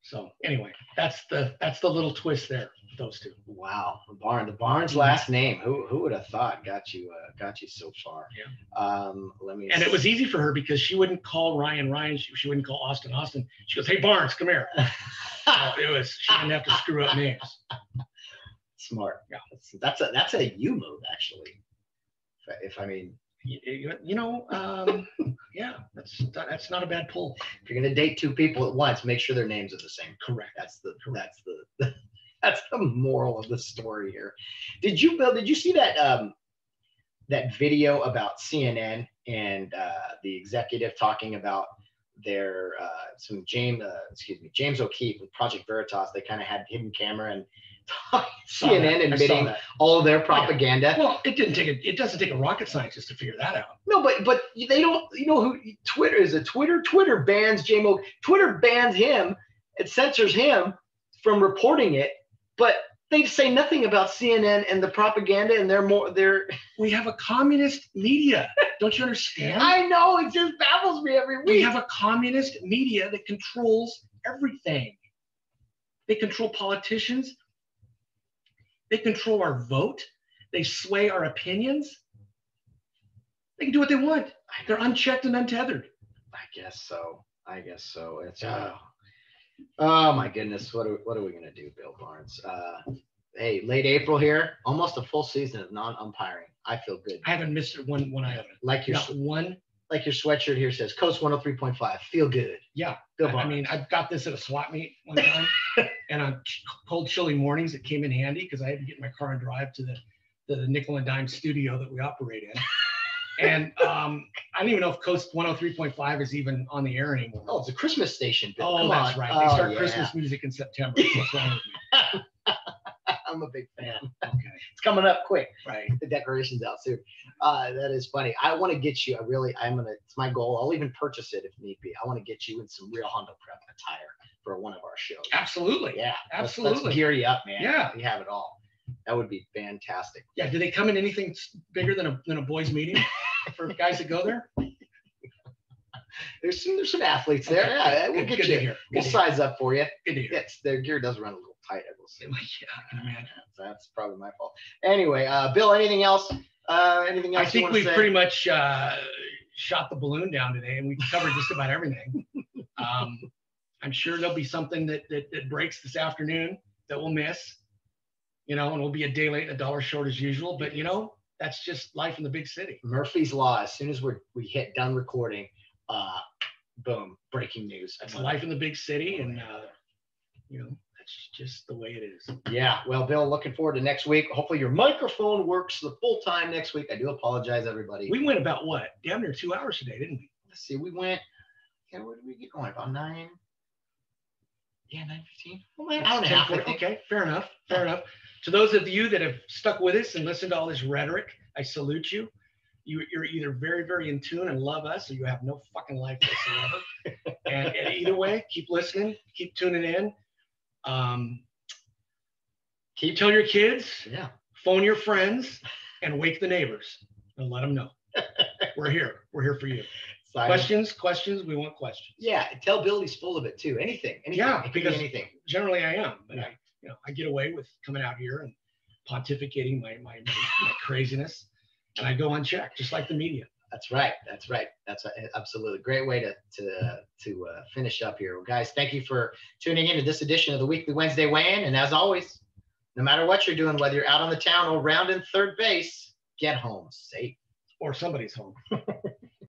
So anyway, that's the little twist there. Those two. Wow, the Barnes last name. Who would have thought got you so far? Yeah. Let me. And it was easy for her because she wouldn't call Ryan. She wouldn't call Austin. She goes, "Hey Barnes, come here." So she didn't have to screw up names. Smart. Yeah. That's a you move actually. If I mean. Yeah, that's not a bad pull. If you're gonna date two people at once, make sure their names are the same. Correct. That's the moral of the story here. Did you see that that video about CNN and the executive talking about their James O'Keefe with Project Veritas? They kind of had hidden camera and CNN admitting all of their propaganda. Well, it doesn't take a rocket scientist to figure that out. No, but they don't. You know who Twitter is? Twitter bans Twitter bans him. It censors him from reporting it. But they say nothing about CNN and the propaganda, and we have a communist media. Don't you understand? I know, it just baffles me every week. We have a communist media that controls everything. They control politicians. They control our vote. They sway our opinions. They can do what they want. They're unchecked and untethered. I guess so. It's oh my goodness. What are we gonna do, Bill Barnes? Hey, late April here, almost a full season of non-umpiring. I feel good. I haven't missed one iota. Like your sweatshirt here says, Coast 103.5. Feel good. Yeah. Bill Barnes. I mean, I got this at a swap meet one time, and on cold, chilly mornings, it came in handy because I had to get in my car and drive to the nickel and dime studio that we operate in. And I don't even know if Coast 103.5 is even on the air anymore. Oh, it's a Christmas station, Bill. Oh, that's right. They start Christmas music in September. What's wrong with me? I'm a big fan. Okay. It's coming up quick. Right. The decoration's out soon. That is funny. I want to get you. It's my goal. I'll even purchase it if need be. I want to get you in some real Honda Prep attire for one of our shows. Absolutely. Yeah. Absolutely. Let's gear you up, man. Yeah. We have it all. That would be fantastic. Yeah. Do they come in anything bigger than a boys' meeting for guys that go there? There's some athletes there. Okay. Yeah, we'll get you here. We'll size up for you. Good to hear. Yes, their gear does run a little tight, I will say. Yeah, I can imagine. That's probably my fault. Anyway, Bill, anything else? Anything else? I think we've pretty much shot the balloon down today, and we've covered just about everything. I'm sure there'll be something that breaks this afternoon that we'll miss, and we'll be a day late and $1 short as usual. But that's just life in the big city. Murphy's Law. As soon as we hit done recording, boom, breaking news. That's life in the big city, and that's just the way it is. Yeah. Well, Bill, looking forward to next week. Hopefully your microphone works the full time next week. I do apologize, everybody. We went about what? Damn near 2 hours today, didn't we? Let's see. We went. Yeah, where did we get going? About 9. Yeah, 9:15. Well, an hour and a half. Okay, fair enough. Fair enough. To those of you that have stuck with us and listened to all this rhetoric, I salute you. You're either very, very in tune and love us, or you have no fucking life whatsoever. and either way, keep listening, keep tuning in. Tell your kids, phone your friends, and wake the neighbors and let them know. We're here for you. Questions, we want questions. Yeah, tell Bill he's full of it too. Anything. Yeah, because anything. Generally I am, but I get away with coming out here and pontificating my craziness, and I go unchecked, just like the media. That's right. That's absolutely great way to finish up here. Well, guys, thank you for tuning in to this edition of the Weekly Wednesday Weigh-In. And as always, no matter what you're doing, whether you're out on the town or rounding third base, get home safe. Or somebody's home.